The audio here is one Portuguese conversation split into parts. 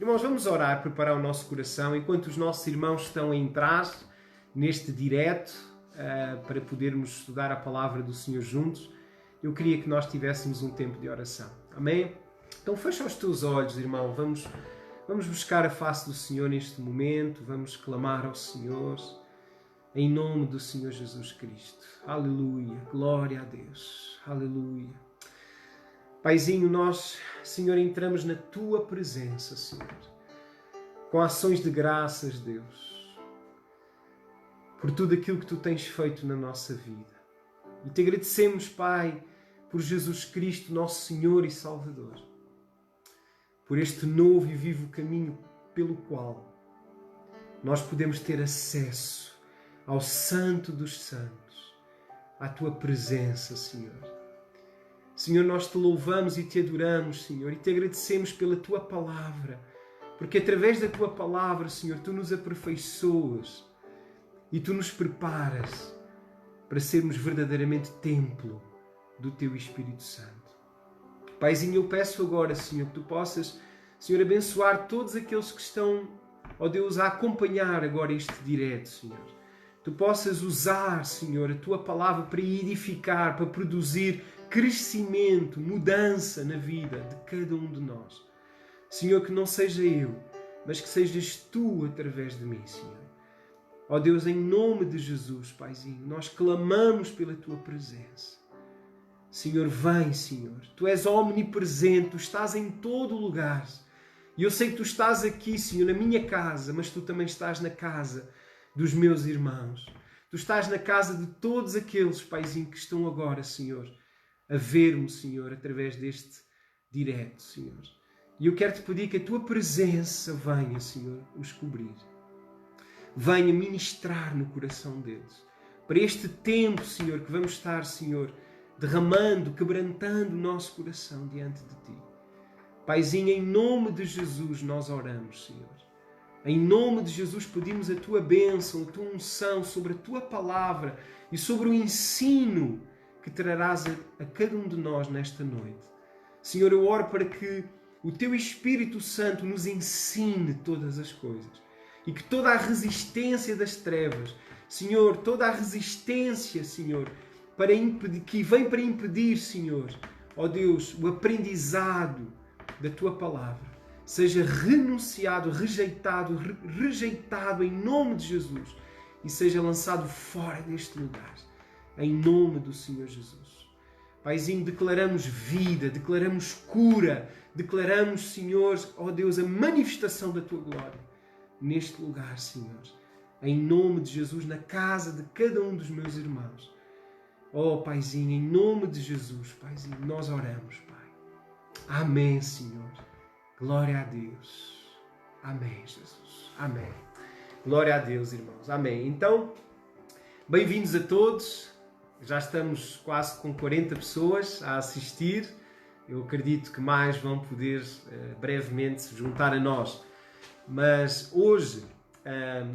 Irmãos, vamos orar, preparar o nosso coração, enquanto os nossos irmãos estão a entrar neste direto, para podermos estudar a palavra do Senhor juntos. Eu queria que nós tivéssemos um tempo de oração. Amém? Então fecha os teus olhos, irmão. Vamos buscar a face do Senhor neste momento. Vamos clamar ao Senhor em nome do Senhor Jesus Cristo. Aleluia. Glória a Deus. Aleluia. Paizinho, nós, Senhor, entramos na Tua presença, Senhor, com ações de graças, Deus, por tudo aquilo que Tu tens feito na nossa vida. E Te agradecemos, Pai, por Jesus Cristo, nosso Senhor e Salvador, por este novo e vivo caminho pelo qual nós podemos ter acesso ao Santo dos Santos, à Tua presença, Senhor. Senhor, nós Te louvamos e Te adoramos, Senhor, e Te agradecemos pela Tua palavra, porque através da Tua palavra, Senhor, Tu nos aperfeiçoas e Tu nos preparas para sermos verdadeiramente templo do Teu Espírito Santo. Paizinho, eu peço agora, Senhor, que Tu possas, Senhor, abençoar todos aqueles que estão, ó Deus, a acompanhar agora este direto, Senhor. Tu possas usar, Senhor, a Tua palavra para edificar, para produzir crescimento, mudança na vida de cada um de nós. Senhor, que não seja eu, mas que sejas Tu através de mim, Senhor. Ó Deus, em nome de Jesus, Paizinho, nós clamamos pela Tua presença. Senhor, vem, Senhor. Tu és omnipresente, Tu estás em todo lugar. E eu sei que Tu estás aqui, Senhor, na minha casa, mas Tu também estás na casa dos meus irmãos. Tu estás na casa de todos aqueles, Paizinho, que estão agora, Senhor, a ver-me, Senhor, através deste direto, Senhor. E eu quero Te pedir que a Tua presença venha, Senhor, os cobrir. Venha ministrar no coração deles. Para este tempo, Senhor, que vamos estar, Senhor, derramando, quebrantando o nosso coração diante de Ti. Paizinho, em nome de Jesus nós oramos, Senhor. Em nome de Jesus pedimos a Tua bênção, a Tua unção sobre a Tua palavra e sobre o ensino que trarás a cada um de nós nesta noite. Senhor, eu oro para que o Teu Espírito Santo nos ensine todas as coisas e que toda a resistência das trevas, Senhor, toda a resistência, Senhor, que vem para impedir, Senhor, ó Deus, o aprendizado da Tua palavra, seja renunciado, rejeitado em nome de Jesus e seja lançado fora deste lugar. Em nome do Senhor Jesus. Paizinho, declaramos vida, declaramos cura, declaramos, Senhor, ó Deus, a manifestação da Tua glória neste lugar, Senhor. Em nome de Jesus, na casa de cada um dos meus irmãos. Ó Paizinho, em nome de Jesus, Paizinho, nós oramos, Pai. Amém, Senhor. Glória a Deus. Amém, Jesus. Amém. Glória a Deus, irmãos. Amém. Então, bem-vindos a todos. Já estamos quase com 40 pessoas a assistir. Eu acredito que mais vão poder brevemente se juntar a nós. Mas hoje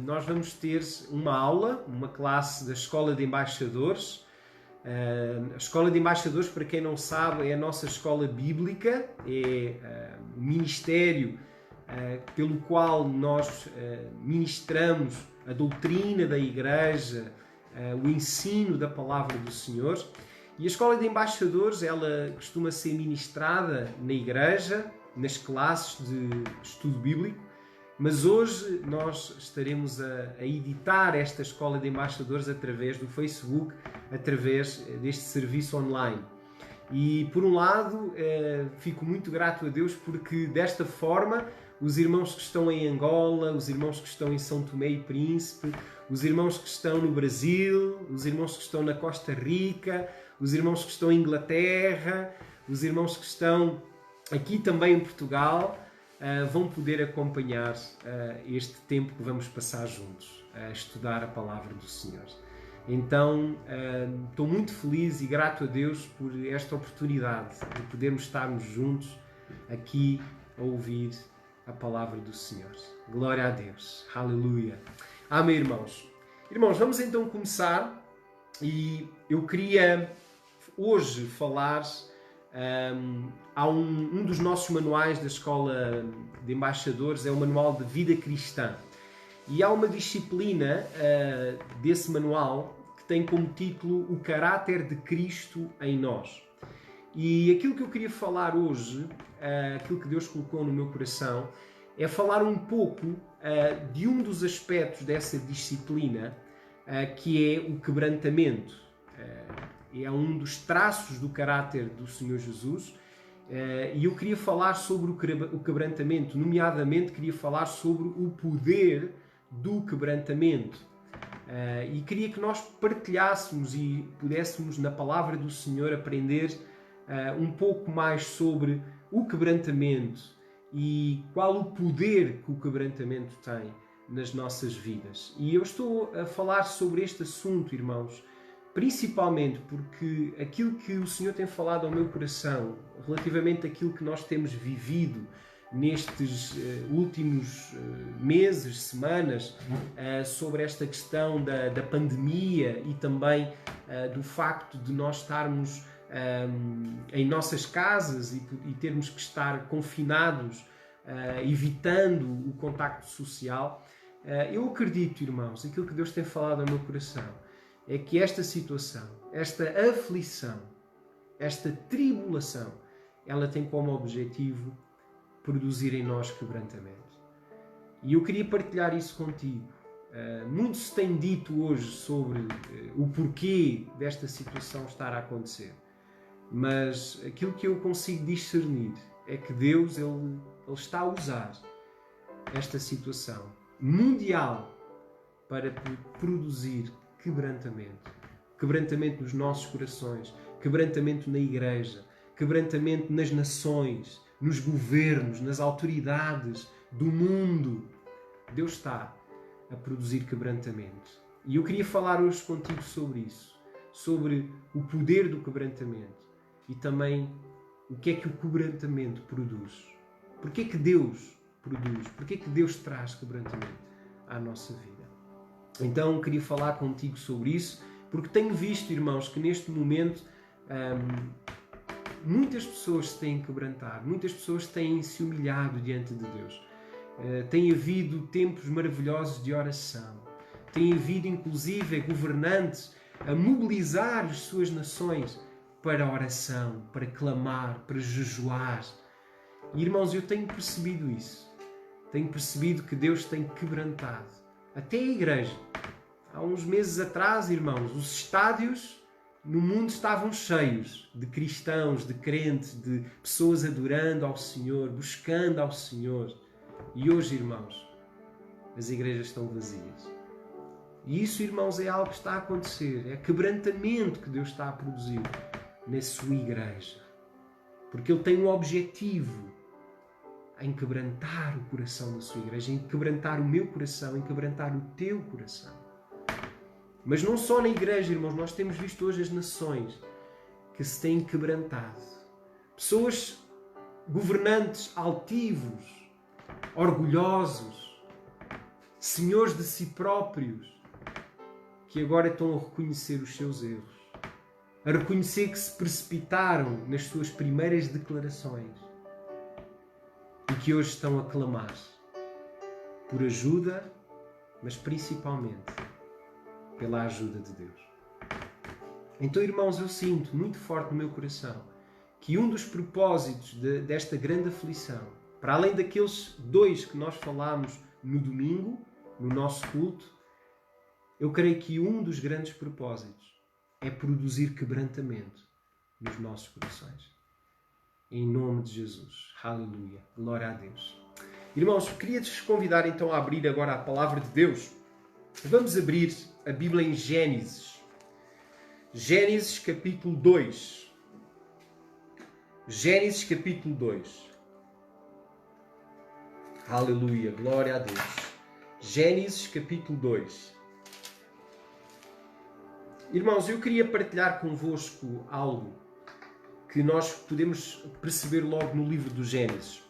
nós vamos ter uma aula, uma classe da Escola de Embaixadores. A Escola de Embaixadores, para quem não sabe, é a nossa escola bíblica, é o ministério pelo qual nós ministramos a doutrina da Igreja, o ensino da Palavra do Senhor. E a Escola de Embaixadores, ela costuma ser ministrada na Igreja, nas classes de estudo bíblico, mas hoje nós estaremos a editar esta Escola de Embaixadores através do Facebook, através deste serviço online. E, por um lado, fico muito grato a Deus porque, desta forma, os irmãos que estão em Angola, os irmãos que estão em São Tomé e Príncipe, os irmãos que estão no Brasil, os irmãos que estão na Costa Rica, os irmãos que estão em Inglaterra, os irmãos que estão aqui também em Portugal, vão poder acompanhar este tempo que vamos passar juntos, a estudar a Palavra do Senhor. Então, estou muito feliz e grato a Deus por esta oportunidade de podermos estarmos juntos aqui a ouvir a Palavra do Senhor. Glória a Deus. Aleluia. Amém, irmãos. Irmãos, vamos então começar e eu queria hoje falar há um dos nossos manuais da Escola de Embaixadores, é o Manual de Vida Cristã. E há uma disciplina desse manual que tem como título O Caráter de Cristo em Nós. E aquilo que eu queria falar hoje, aquilo que Deus colocou no meu coração, é falar um pouco de um dos aspectos dessa disciplina, que é o quebrantamento. É um dos traços do caráter do Senhor Jesus. E eu queria falar sobre o quebrantamento, nomeadamente queria falar sobre o poder do quebrantamento. E queria que nós partilhássemos e pudéssemos, na palavra do Senhor, aprender um pouco mais sobre o quebrantamento e qual o poder que o quebrantamento tem nas nossas vidas. E eu estou a falar sobre este assunto, irmãos, principalmente porque aquilo que o Senhor tem falado ao meu coração relativamente àquilo que nós temos vivido nestes últimos meses, semanas, sobre esta questão da pandemia e também do facto de nós estarmos em nossas casas e termos que estar confinados, evitando o contacto social. Eu acredito, irmãos, aquilo que Deus tem falado ao meu coração é que esta situação, esta aflição, esta tribulação, ela tem como objetivo produzir em nós quebrantamento. E eu queria partilhar isso contigo. Muito se tem dito hoje sobre o porquê desta situação estar a acontecer. Mas aquilo que eu consigo discernir é que Deus ele está a usar esta situação mundial para produzir quebrantamento. Quebrantamento nos nossos corações, quebrantamento na igreja, quebrantamento nas nações, nos governos, nas autoridades do mundo. Deus está a produzir quebrantamento. E eu queria falar hoje contigo sobre isso, sobre o poder do quebrantamento e também o que é que o quebrantamento produz. Porquê que Deus produz? Porquê que Deus traz quebrantamento à nossa vida? Então queria falar contigo sobre isso, porque tenho visto, irmãos, que neste momento muitas pessoas se têm quebrantado, muitas pessoas têm se humilhado diante de Deus. Tem havido tempos maravilhosos de oração. Tem havido, inclusive, governantes a mobilizar as suas nações para a oração, para clamar, para jejuar. E, irmãos, eu tenho percebido isso. Tenho percebido que Deus tem quebrantado. Até a igreja. Há uns meses atrás, irmãos, os estádios no mundo estavam cheios de cristãos, de crentes, de pessoas adorando ao Senhor, buscando ao Senhor. E hoje, irmãos, as igrejas estão vazias. E isso, irmãos, é algo que está a acontecer. É quebrantamento que Deus está a produzir na sua igreja. Porque Ele tem um objetivo em quebrantar o coração da sua igreja, em quebrantar o meu coração, em quebrantar o teu coração. Mas não só na igreja, irmãos, nós temos visto hoje as nações que se têm quebrantado. Pessoas, governantes altivos, orgulhosos, senhores de si próprios, que agora estão a reconhecer os seus erros, a reconhecer que se precipitaram nas suas primeiras declarações e que hoje estão a clamar por ajuda, mas principalmente pela ajuda de Deus. Então, irmãos, eu sinto muito forte no meu coração que um dos propósitos desta grande aflição, para além daqueles dois que nós falámos no domingo, no nosso culto, eu creio que um dos grandes propósitos é produzir quebrantamento nos nossos corações. Em nome de Jesus. Aleluia. Glória a Deus. Irmãos, queria-te convidar então a abrir agora a palavra de Deus. Vamos abrir a Bíblia em Gênesis. Gênesis capítulo 2. Gênesis capítulo 2. Aleluia. Glória a Deus. Gênesis capítulo 2. Irmãos, eu queria partilhar convosco algo que nós podemos perceber logo no livro do Gênesis.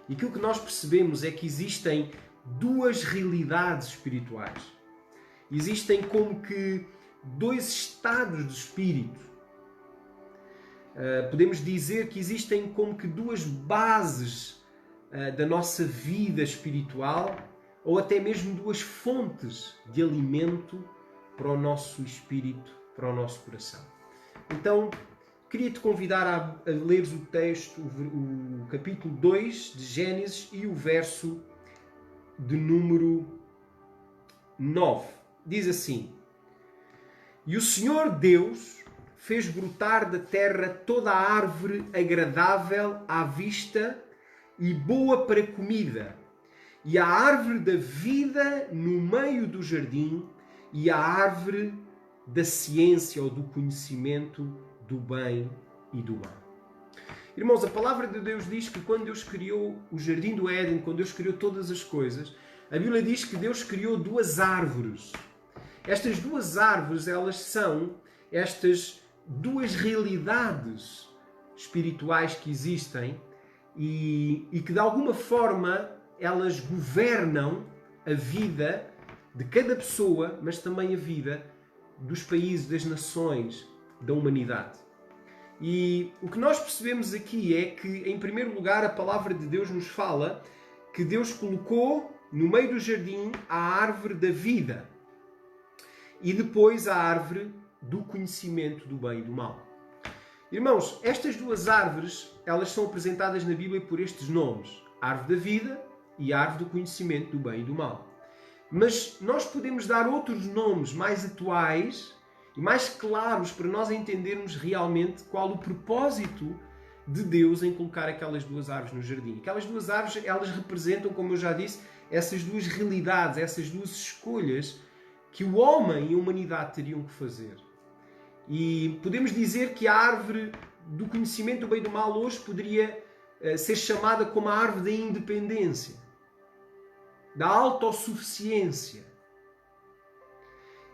E aquilo que nós percebemos é que existem duas realidades espirituais. Existem como que dois estados de espírito. Podemos dizer que existem como que duas bases da nossa vida espiritual, ou até mesmo duas fontes de alimento para o nosso espírito, para o nosso coração. Então, queria-te convidar a leres o texto, o capítulo 2 de Gênesis e o verso de número 9. Diz assim: E o Senhor Deus fez brotar da terra toda a árvore agradável à vista e boa para comida, e a árvore da vida no meio do jardim, e a árvore da ciência ou do conhecimento do bem e do mal. Irmãos, a palavra de Deus diz que quando Deus criou o jardim do Éden, quando Deus criou todas as coisas, a Bíblia diz que Deus criou duas árvores. Estas duas árvores, elas são estas duas realidades espirituais que existem e que de alguma forma elas governam a vida de cada pessoa, mas também a vida dos países, das nações, da humanidade. E o que nós percebemos aqui é que, em primeiro lugar, a palavra de Deus nos fala que Deus colocou no meio do jardim a árvore da vida e depois a árvore do conhecimento do bem e do mal. Irmãos, estas duas árvores, elas são apresentadas na Bíblia por estes nomes: árvore da vida e árvore do conhecimento do bem e do mal. Mas nós podemos dar outros nomes mais atuais e mais claros para nós entendermos realmente qual o propósito de Deus em colocar aquelas duas árvores no jardim. Aquelas duas árvores, elas representam, como eu já disse, essas duas realidades, essas duas escolhas que o homem e a humanidade teriam que fazer. E podemos dizer que a árvore do conhecimento do bem e do mal hoje poderia ser chamada como a árvore da independência, da autossuficiência.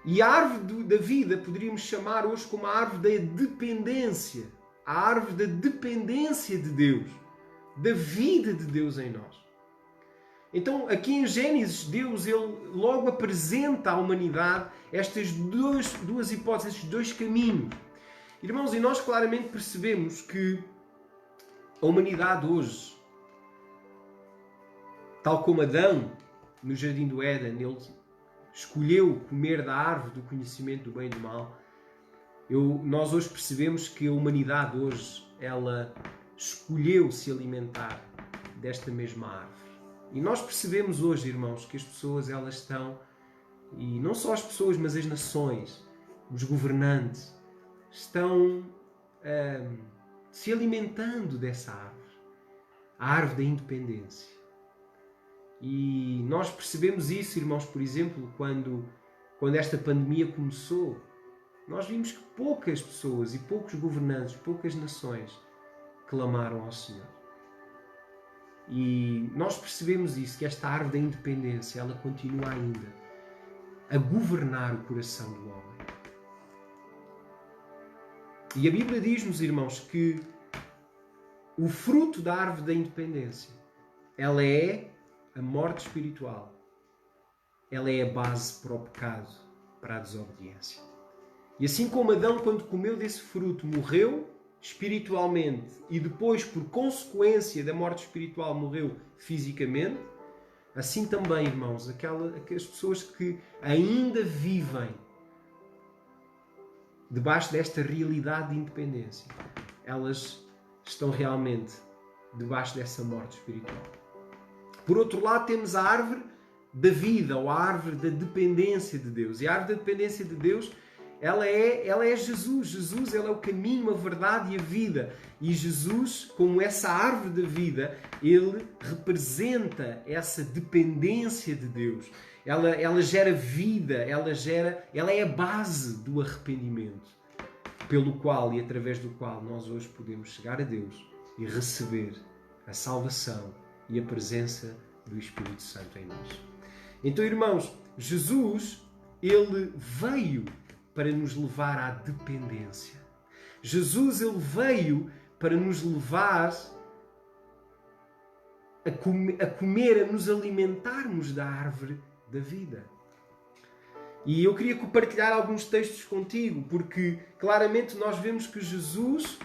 E a árvore da vida poderíamos chamar hoje como a árvore da dependência, a árvore da dependência de Deus, da vida de Deus em nós. Então, aqui em Gênesis, Deus ele logo apresenta à humanidade estas duas hipóteses, estes dois caminhos. Irmãos, e nós claramente percebemos que a humanidade hoje, tal como Adão, no Jardim do Éden, ele escolheu comer da árvore do conhecimento do bem e do mal. Nós hoje percebemos que a humanidade hoje, ela escolheu se alimentar desta mesma árvore. E nós percebemos hoje, irmãos, que as pessoas, elas estão, e não só as pessoas, mas as nações, os governantes, estão se alimentando dessa árvore, a árvore da independência. E nós percebemos isso, irmãos, por exemplo, quando esta pandemia começou, nós vimos que poucas pessoas e poucos governantes, poucas nações clamaram ao Senhor. E nós percebemos isso, que esta árvore da independência, ela continua ainda a governar o coração do homem. E a Bíblia diz-nos, irmãos, que o fruto da árvore da independência, ela é a morte espiritual. Ela é a base para o pecado, para a desobediência. E assim como Adão, quando comeu desse fruto, morreu espiritualmente e depois, por consequência da morte espiritual, morreu fisicamente, assim também, irmãos, aquelas pessoas que ainda vivem debaixo desta realidade de independência, elas estão realmente debaixo dessa morte espiritual. Por outro lado, temos a árvore da vida, ou a árvore da dependência de Deus. E a árvore da dependência de Deus, ela é Jesus. Jesus, ele é o caminho, a verdade e a vida. E Jesus, como essa árvore da vida, ele representa essa dependência de Deus. Ela gera vida, ela é a base do arrependimento, pelo qual e através do qual nós hoje podemos chegar a Deus e receber a salvação e a presença do Espírito Santo em nós. Então, irmãos, Jesus, ele veio para nos levar à dependência. Jesus, ele veio para nos levar a comer, a nos alimentarmos da árvore da vida. E eu queria compartilhar alguns textos contigo, porque claramente nós vemos que Jesus,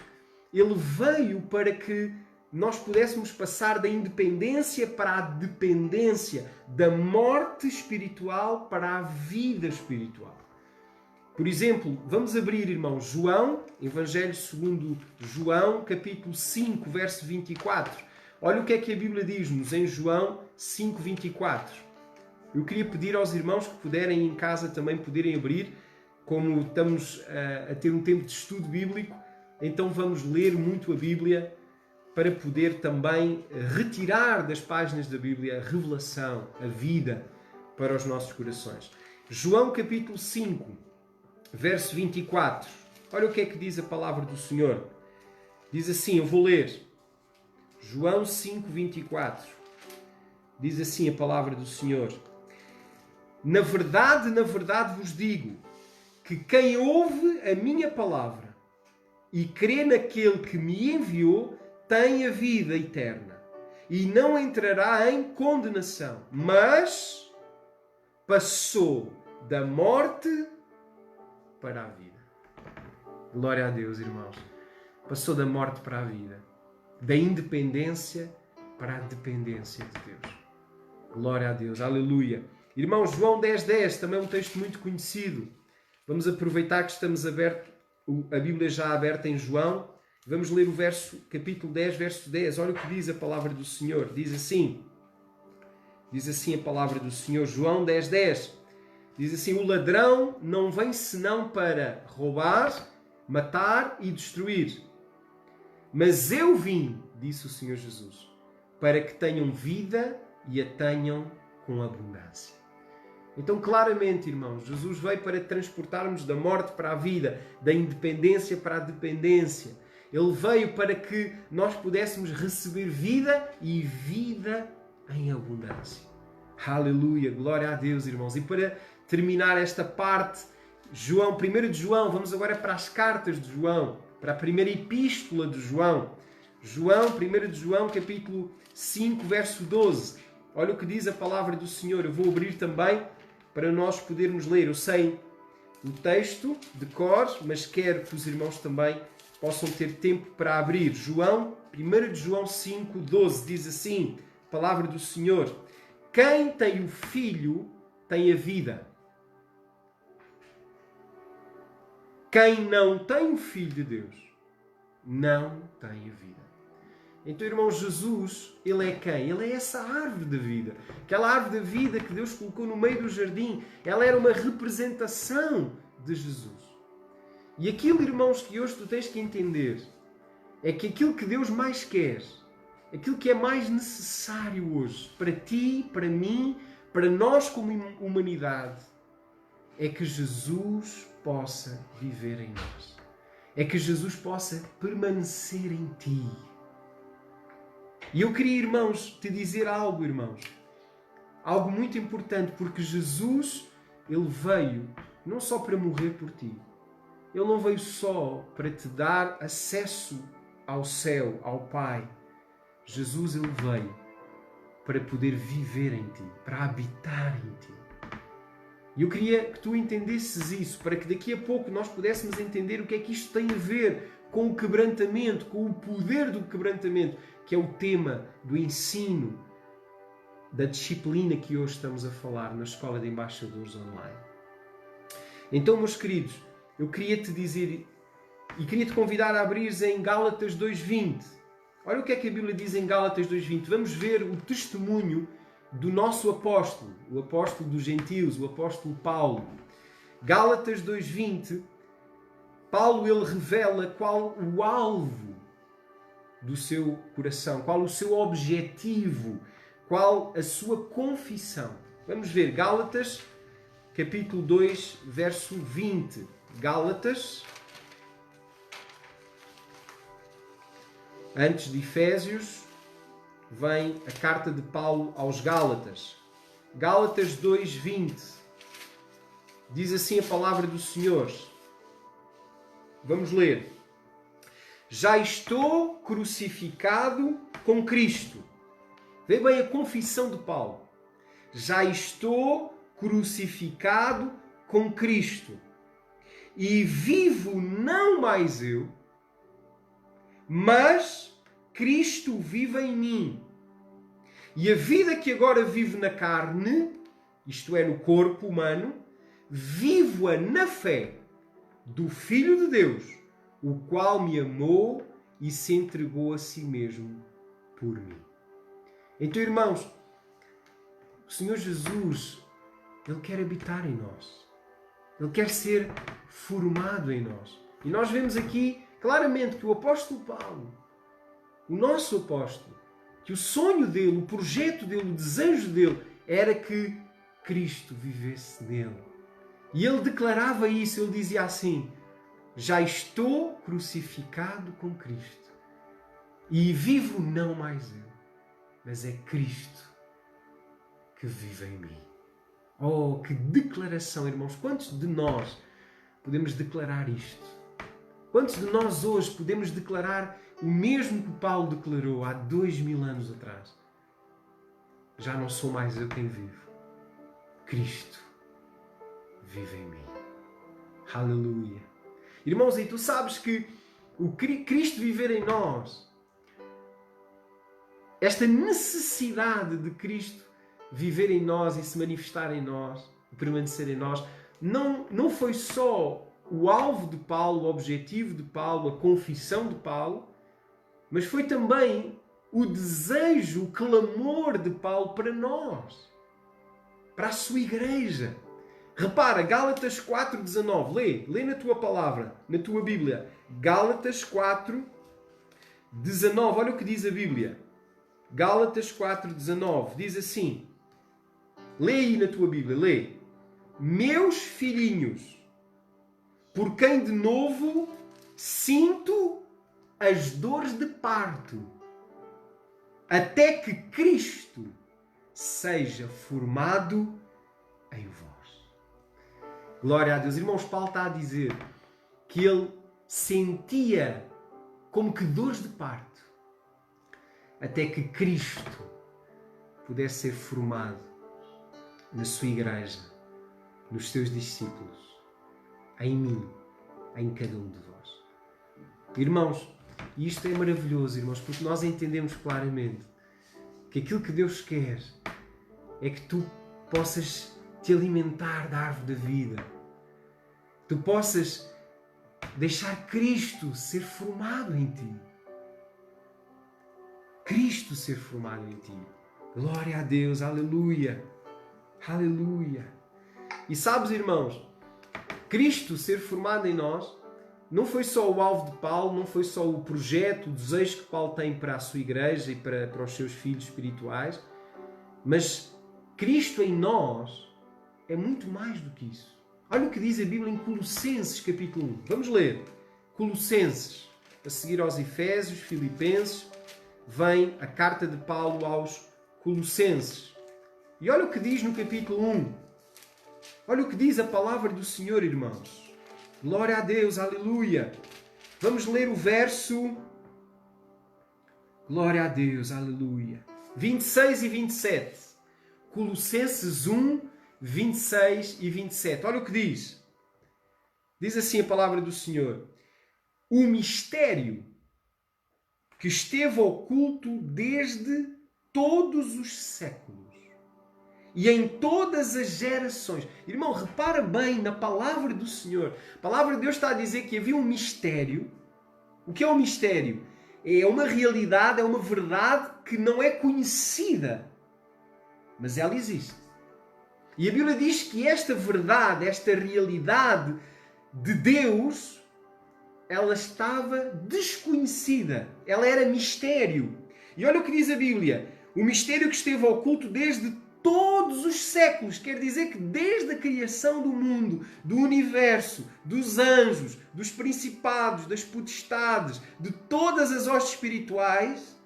Ele veio para que nós pudéssemos passar da independência para a dependência, da morte espiritual para a vida espiritual. Por exemplo, vamos abrir, irmãos, João, Evangelho segundo João, capítulo 5, verso 24. Olha o que é que a Bíblia diz-nos em João 5, 24. Eu queria pedir aos irmãos que puderem em casa também poderem abrir, como estamos a ter um tempo de estudo bíblico, então vamos ler muito a Bíblia para poder também retirar das páginas da Bíblia a revelação, a vida para os nossos corações. João capítulo 5, verso 24. Olha o que é que diz a palavra do Senhor. Diz assim, eu vou ler. João 5, 24. Diz assim a palavra do Senhor. Na verdade vos digo que quem ouve a minha palavra e crê naquele que me enviou tem a vida eterna e não entrará em condenação, mas passou da morte para a vida. Glória a Deus, irmãos. Passou da morte para a vida, da independência para a dependência de Deus. Glória a Deus, aleluia. Irmãos, João 10:10, também é um texto muito conhecido. Vamos aproveitar que estamos a Bíblia já aberta em João. Vamos ler o capítulo 10, verso 10. Olha o que diz a palavra do Senhor. Diz assim a palavra do Senhor, João 10:10. Diz assim, o ladrão não vem senão para roubar, matar e destruir. Mas eu vim, disse o Senhor Jesus, para que tenham vida e a tenham com abundância. Então, claramente, irmãos, Jesus veio para transportarmos da morte para a vida, da independência para a dependência. Ele veio para que nós pudéssemos receber vida e vida em abundância. Aleluia, glória a Deus, irmãos. E para terminar esta parte, 1 de João, vamos agora para as cartas de João, para a primeira epístola de João. 1 de João, capítulo 5, verso 12. Olha o que diz a palavra do Senhor. Eu vou abrir também para nós podermos ler. Eu sei o texto de cor, mas quero que os irmãos também possam ter tempo para abrir. 1 de João 5, 12 diz assim, palavra do Senhor. Quem tem o Filho tem a vida. Quem não tem o Filho de Deus não tem a vida. Então, irmão, Jesus, Ele é quem? Ele é essa árvore da vida. Aquela árvore da vida que Deus colocou no meio do jardim. Ela era uma representação de Jesus. E aquilo, irmãos, que hoje tu tens que entender é que aquilo que Deus mais quer, aquilo que é mais necessário hoje, para ti, para mim, para nós como humanidade, é que Jesus possa viver em nós. É que Jesus possa permanecer em ti. E eu queria, irmãos, te dizer algo, irmãos. Algo muito importante, porque Jesus, Ele veio não só para morrer por ti. Ele não veio só para te dar acesso ao céu, ao Pai. Jesus, Ele veio para poder viver em ti, para habitar em ti. E eu queria que tu entendesses isso, para que daqui a pouco nós pudéssemos entender o que é que isto tem a ver com o quebrantamento, com o poder do quebrantamento, que é o tema do ensino, da disciplina que hoje estamos a falar na Escola de Embaixadores Online. Então, meus queridos, eu queria te dizer e queria te convidar a abrires em Gálatas 2:20. Olha o que é que a Bíblia diz em Gálatas 2:20. Vamos ver o testemunho do nosso apóstolo, o apóstolo dos gentios, o apóstolo Paulo. Gálatas 2:20, Paulo ele revela qual o alvo do seu coração, qual o seu objetivo, qual a sua confissão. Vamos ver Gálatas, capítulo 2, verso 20. Gálatas, antes de Efésios, vem a carta de Paulo aos Gálatas. Gálatas 2:20. Diz assim a palavra do Senhor. Vamos ler. Já estou crucificado com Cristo. Vê bem a confissão de Paulo. Já estou crucificado com Cristo. E vivo não mais eu, Mas Cristo vive em mim. E a vida que agora vivo na carne, isto é, no corpo humano, vivo-a na fé do Filho de Deus, o qual me amou e se entregou a si mesmo por mim. Então, irmãos, o Senhor Jesus, Ele quer habitar em nós. Ele quer ser formado em nós. E nós vemos aqui claramente que o apóstolo Paulo, o nosso apóstolo, que o sonho dele, o projeto dele, o desejo dele, era que Cristo vivesse nele. E ele declarava isso, ele dizia assim: já estou crucificado com Cristo. E vivo não mais eu, mas é Cristo que vive em mim. Oh, que declaração, irmãos! Quantos de nós podemos declarar isto? Quantos de nós hoje podemos declarar o mesmo que Paulo declarou há 2000 anos atrás? Já não sou mais eu quem vivo. Cristo vive em mim. Aleluia. Irmãos, e tu sabes que o Cristo viver em nós, esta necessidade de Cristo viver em nós e se manifestar em nós, permanecer em nós, não foi só o alvo de Paulo, o objetivo de Paulo, a confissão de Paulo, mas foi também o desejo, o clamor de Paulo para nós, para a sua igreja. Repara, Gálatas 4,19. Lê na tua palavra, na tua Bíblia. Gálatas 4,19. Olha o que diz a Bíblia. Gálatas 4,19. Diz assim. Lê aí na tua Bíblia, lê. Meus filhinhos, por quem de novo sinto as dores de parto, até que Cristo seja formado em vós. Glória a Deus. Irmãos, Paulo está a dizer que ele sentia como que dores de parto, até que Cristo pudesse ser formado na sua igreja, nos seus discípulos, em mim, em cada um de vós. Irmãos, e isto é maravilhoso, irmãos, porque nós entendemos claramente que aquilo que Deus quer é que tu possas te alimentar da árvore da vida. Tu possas deixar Cristo ser formado em ti. Cristo ser formado em ti. Glória a Deus, aleluia. Aleluia. E sabes, irmãos, Cristo ser formado em nós não foi só o alvo de Paulo, não foi só o projeto, o desejo que Paulo tem para a sua igreja e para os seus filhos espirituais, mas Cristo em nós é muito mais do que isso. Olha o que diz a Bíblia em Colossenses, capítulo 1. Vamos ler. Colossenses. A seguir aos Efésios, Filipenses, vem a carta de Paulo aos Colossenses. E olha o que diz no capítulo 1. Olha o que diz a palavra do Senhor, irmãos. Glória a Deus, aleluia. Vamos ler o verso... Glória a Deus, aleluia. 26 e 27. Colossenses 1, 26 e 27. Olha o que diz. Diz assim a palavra do Senhor. O mistério que esteve oculto desde todos os séculos e em todas as gerações. Irmão, repara bem na palavra do Senhor. A palavra de Deus está a dizer que havia um mistério. O que é um mistério? É uma realidade, é uma verdade que não é conhecida, mas ela existe. E a Bíblia diz que esta verdade, esta realidade de Deus, ela estava desconhecida. Ela era mistério. E olha o que diz a Bíblia. O mistério que esteve oculto desde todos os séculos. Quer dizer que desde a criação do mundo, do universo, dos anjos, dos principados, das potestades, de todas as hostes espirituais,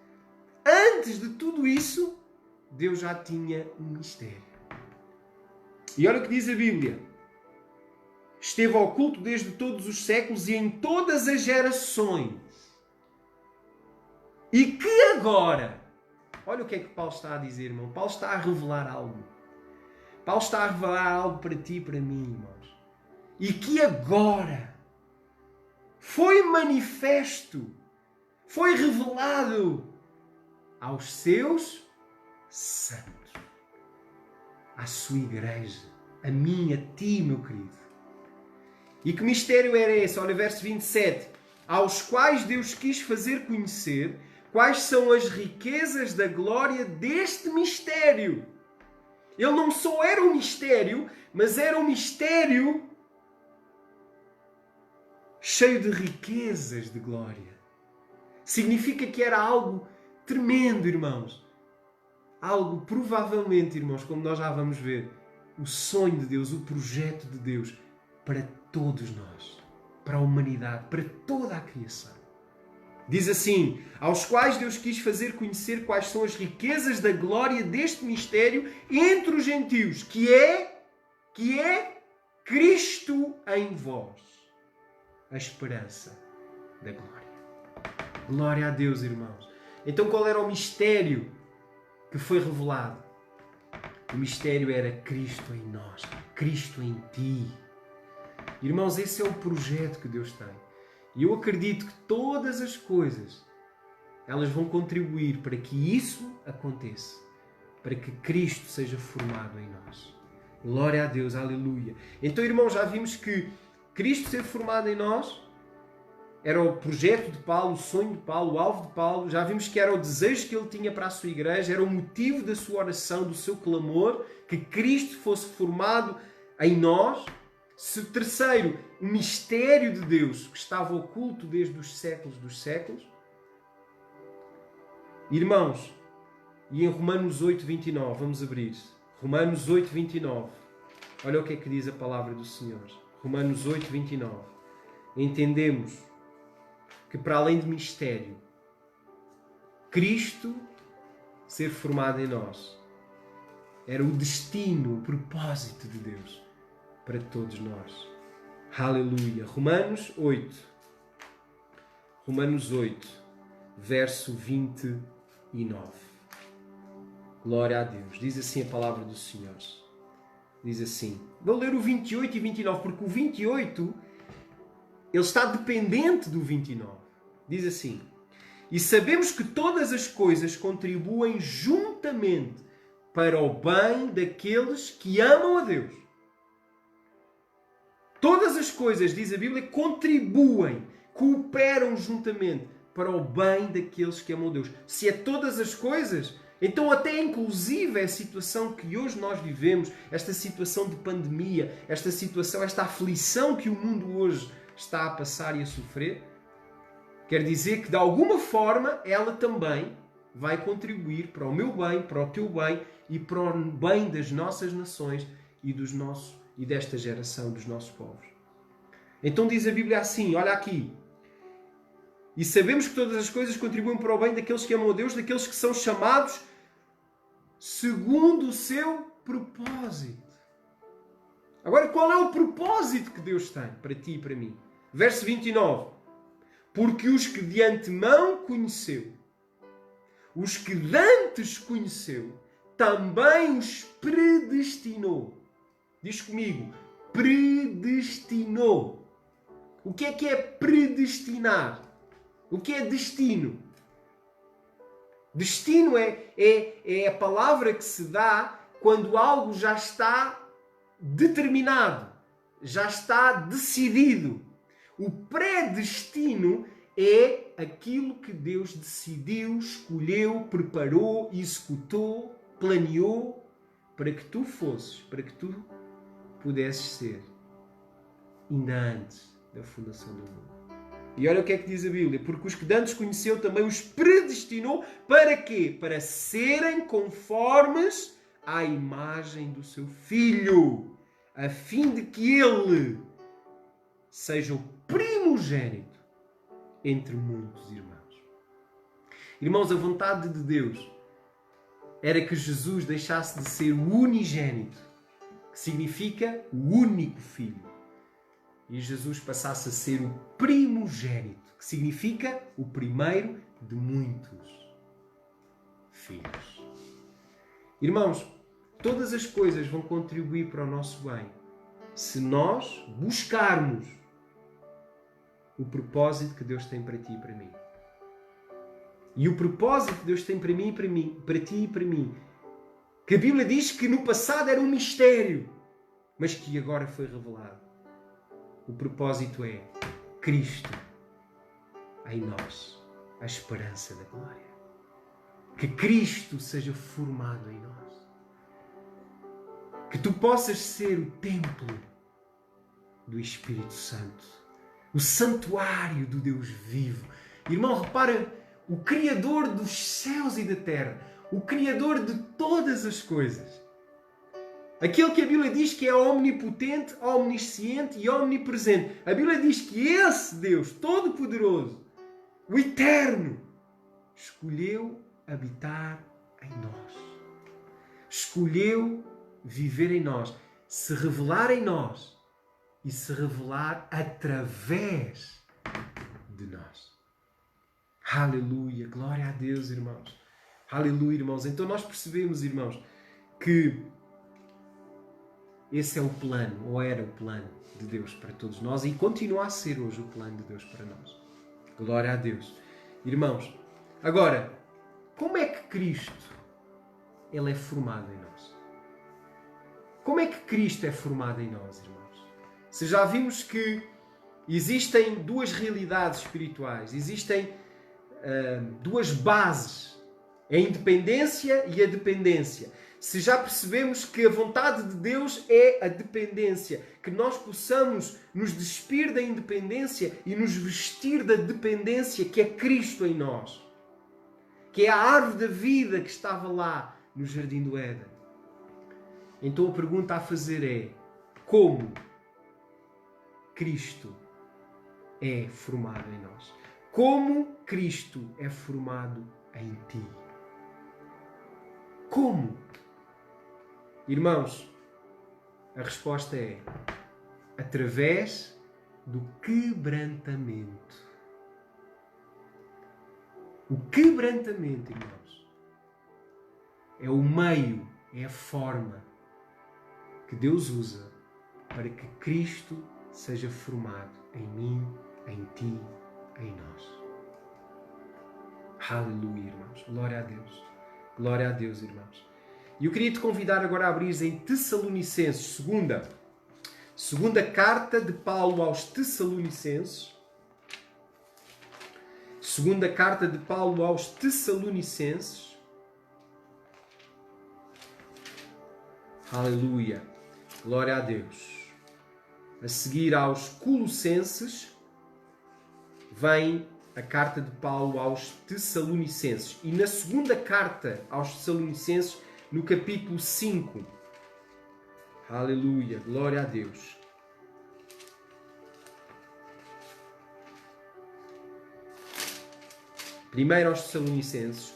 antes de tudo isso, Deus já tinha um mistério. E olha o que diz a Bíblia. Esteve oculto desde todos os séculos e em todas as gerações. E que agora... Olha o que é que Paulo está a dizer, irmão. Paulo está a revelar algo. Paulo está a revelar algo para ti e para mim, irmãos. E que agora foi manifesto, foi revelado aos seus santos, à sua igreja, a mim, a ti, meu querido. E que mistério era esse? Olha, verso 27. Aos quais Deus quis fazer conhecer quais são as riquezas da glória deste mistério. Ele não só era um mistério, mas era um mistério cheio de riquezas de glória. Significa que era algo tremendo, irmãos. Algo, provavelmente, irmãos, como nós já vamos ver, o sonho de Deus, o projeto de Deus para todos nós, para a humanidade, para toda a criação. Diz assim, aos quais Deus quis fazer conhecer quais são as riquezas da glória deste mistério entre os gentios, que é Cristo em vós, a esperança da glória. Glória a Deus, irmãos. Então qual era o mistério que foi revelado? O mistério era Cristo em nós, Cristo em ti. Irmãos, esse é o projeto que Deus tem. E eu acredito que todas as coisas, elas vão contribuir para que isso aconteça. Para que Cristo seja formado em nós. Glória a Deus, aleluia. Então, irmãos, já vimos que Cristo ser formado em nós era o projeto de Paulo, o sonho de Paulo, o alvo de Paulo. Já vimos que era o desejo que ele tinha para a sua igreja, era o motivo da sua oração, do seu clamor, que Cristo fosse formado em nós. Terceiro, o mistério de Deus que estava oculto desde os séculos dos séculos. Irmãos, e em Romanos 8, 29, vamos abrir. Romanos 8, 29. Olha o que é que diz a palavra do Senhor. Romanos 8, 29. Entendemos que para além de mistério, Cristo ser formado em nós era o destino, o propósito de Deus para todos nós. Aleluia. Romanos 8, verso 29. Glória a Deus. Diz assim a palavra do Senhor. Diz assim. Vou ler o 28 e 29, porque o 28, ele está dependente do 29. Diz assim. E sabemos que todas as coisas contribuem juntamente para o bem daqueles que amam a Deus. Todas as coisas, diz a Bíblia, contribuem, cooperam juntamente para o bem daqueles que amam a Deus. Se é todas as coisas, então até inclusive a situação que hoje nós vivemos, esta situação de pandemia, esta situação, esta aflição que o mundo hoje está a passar e a sofrer, quer dizer que de alguma forma ela também vai contribuir para o meu bem, para o teu bem e para o bem das nossas nações e desta geração dos nossos povos. Então diz a Bíblia assim, olha aqui. E sabemos que todas as coisas contribuem para o bem daqueles que amam a Deus, daqueles que são chamados segundo o seu propósito. Agora, qual é o propósito que Deus tem para ti e para mim? Verso 29. Porque os que de antemão conheceu, os que de antes conheceu, também os predestinou. Diz comigo, predestinou. O que é predestinar? O que é destino? Destino é a palavra que se dá quando algo já está determinado, já está decidido. O predestino é aquilo que Deus decidiu, escolheu, preparou, executou, planeou para que tu fosses, para que tu pudesses ser, ainda antes da fundação do mundo. E olha o que é que diz a Bíblia. Porque os que antes conheceu também os predestinou para quê? Para serem conformes à imagem do seu Filho, a fim de que ele seja o primogênito entre muitos irmãos. Irmãos, a vontade de Deus era que Jesus deixasse de ser o unigênito, que significa o único filho, e Jesus passasse a ser o primogênito, que significa o primeiro de muitos filhos. Irmãos, todas as coisas vão contribuir para o nosso bem se nós buscarmos o propósito que Deus tem para ti e para mim. E o propósito que Deus tem para mim, para ti e para mim, que a Bíblia diz que no passado era um mistério, mas que agora foi revelado. O propósito é Cristo em nós, a esperança da glória. Que Cristo seja formado em nós. Que tu possas ser o templo do Espírito Santo, o santuário do Deus vivo. Irmão, repara, o Criador dos céus e da terra, o Criador de todas as coisas, aquele que a Bíblia diz que é omnipotente, omnisciente e omnipresente. A Bíblia diz que esse Deus Todo-Poderoso, o Eterno, escolheu habitar em nós. Escolheu viver em nós, se revelar em nós e se revelar através de nós. Aleluia, glória a Deus, irmãos. Aleluia, irmãos. Então nós percebemos, irmãos, que esse é o plano, ou era o plano de Deus para todos nós e continua a ser hoje o plano de Deus para nós. Glória a Deus. Irmãos, agora, como é que Cristo ele é formado em nós? Como é que Cristo é formado em nós, irmãos? Se já vimos que existem duas realidades espirituais, existem duas bases, a independência e a dependência. Se já percebemos que a vontade de Deus é a dependência, que nós possamos nos despir da independência e nos vestir da dependência que é Cristo em nós, que é a árvore da vida que estava lá no Jardim do Éden. Então a pergunta a fazer é: como Cristo é formado em nós? Como Cristo é formado em ti? Como? Irmãos, a resposta é através do quebrantamento. O quebrantamento, irmãos, é o meio, é a forma que Deus usa para que Cristo seja formado em mim, em ti, em nós. Aleluia, irmãos. Glória a Deus. Glória a Deus, irmãos. E eu queria te convidar agora a abrir em Tessalonicenses, segunda carta de Paulo aos Tessalonicenses. Segunda carta de Paulo aos Tessalonicenses. Aleluia. Glória a Deus. A seguir aos Colossenses, vem a carta de Paulo aos Tessalonicenses. E na segunda carta aos Tessalonicenses, no capítulo 5. Aleluia, glória a Deus. Primeira aos Tessalonicenses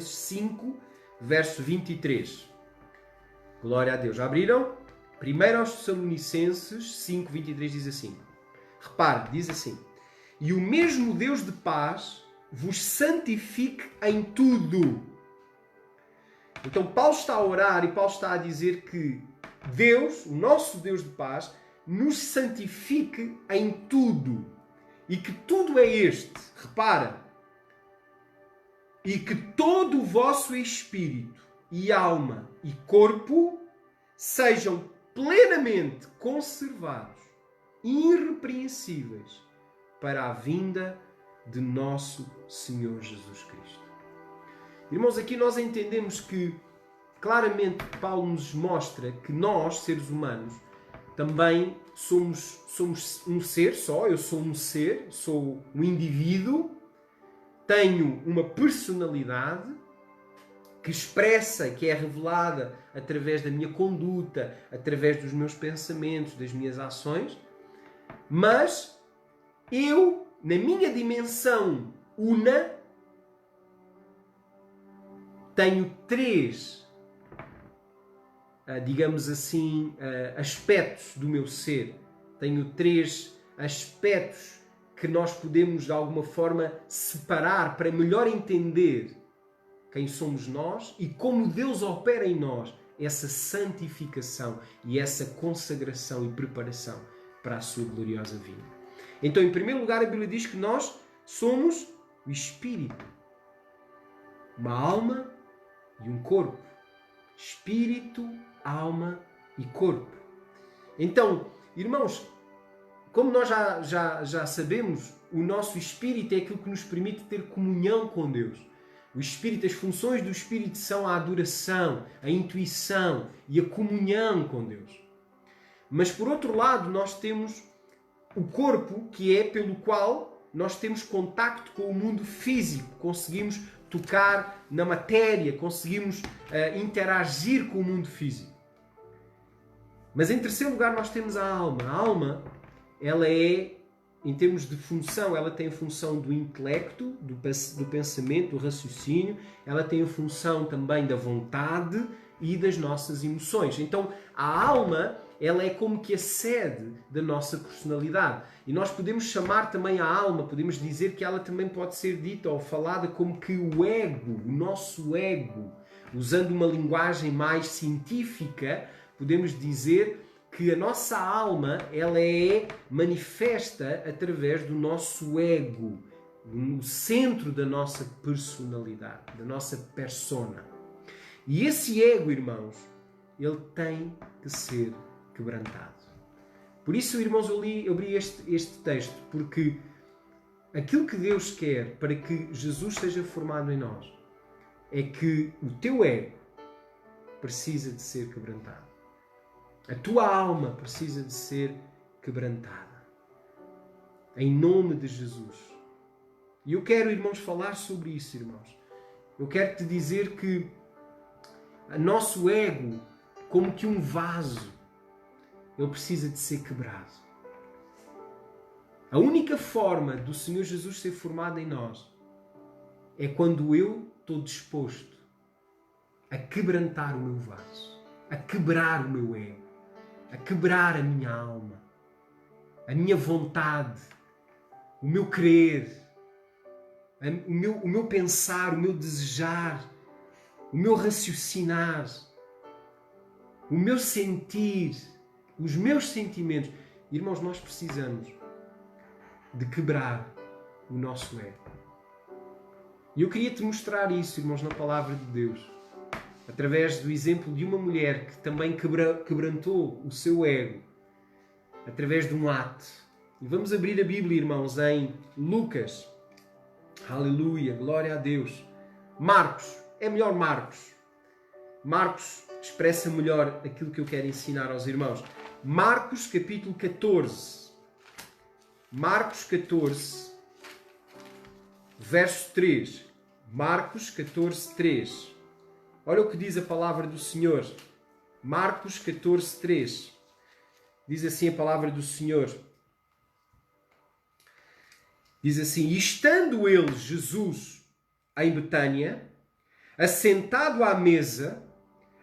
5, verso 23. Glória a Deus. Já abriram? Primeira aos Tessalonicenses 5, 23 diz assim. Repare, diz assim: e o mesmo Deus de paz vos santifique em tudo. Então Paulo está a orar e Paulo está a dizer que Deus, o nosso Deus de paz, nos santifique em tudo. E que tudo é este, repara, e que todo o vosso espírito e alma e corpo sejam plenamente conservados, irrepreensíveis, para a vinda de nosso Senhor Jesus Cristo. Irmãos, aqui nós entendemos que claramente Paulo nos mostra que nós, seres humanos, também somos um ser só. Eu sou um ser, sou um indivíduo, tenho uma personalidade que expressa, que é revelada através da minha conduta, através dos meus pensamentos, das minhas ações, mas eu, na minha dimensão una, tenho três, digamos assim, aspectos do meu ser. Tenho três aspectos que nós podemos, de alguma forma, separar para melhor entender quem somos nós e como Deus opera em nós essa santificação e essa consagração e preparação para a sua gloriosa vinda. Então, em primeiro lugar, a Bíblia diz que nós somos o espírito. Uma alma e um corpo. Espírito, alma e corpo. Então, irmãos, como nós já sabemos, o nosso espírito é aquilo que nos permite ter comunhão com Deus. O espírito, as funções do espírito são a adoração, a intuição e a comunhão com Deus. Mas por outro lado, nós temos o corpo, que é pelo qual nós temos contacto com o mundo físico, conseguimos tocar na matéria, conseguimos interagir com o mundo físico. Mas em terceiro lugar nós temos a alma. A alma, ela é, em termos de função, ela tem a função do intelecto, do pensamento, do raciocínio, ela tem a função também da vontade e das nossas emoções. Então, a alma, ela é como que a sede da nossa personalidade. E nós podemos chamar também a alma, podemos dizer que ela também pode ser dita ou falada como que o ego, o nosso ego. Usando uma linguagem mais científica, podemos dizer que a nossa alma, ela é manifesta através do nosso ego, no centro da nossa personalidade, da nossa persona. E esse ego, irmãos, ele tem que ser quebrantado. Por isso, irmãos, eu li este texto, porque aquilo que Deus quer para que Jesus seja formado em nós é que o teu ego precisa de ser quebrantado. A tua alma precisa de ser quebrantada. Em nome de Jesus. E eu quero, irmãos, falar sobre isso, irmãos. Eu quero te dizer que o nosso ego, como que um vaso, ele precisa de ser quebrado. A única forma do Senhor Jesus ser formado em nós é quando eu estou disposto a quebrantar o meu vaso, a quebrar o meu ego, a quebrar a minha alma, a minha vontade, o meu querer, o meu pensar, o meu desejar, o meu raciocinar, o meu sentir, os meus sentimentos. Irmãos, nós precisamos de quebrar o nosso ego. E eu queria te mostrar isso, irmãos, na palavra de Deus. Através do exemplo de uma mulher que também quebrantou o seu ego. Através de um ato. E vamos abrir a Bíblia, irmãos, em Lucas. Aleluia, glória a Deus. Marcos, é melhor Marcos. Marcos expressa melhor aquilo que eu quero ensinar aos irmãos. Marcos capítulo 14. Marcos 14, verso 3. Marcos 14, 3. Olha o que diz a palavra do Senhor. Marcos 14, 3. Diz assim a palavra do Senhor. Diz assim: E estando ele, Jesus, em Betânia, assentado à mesa,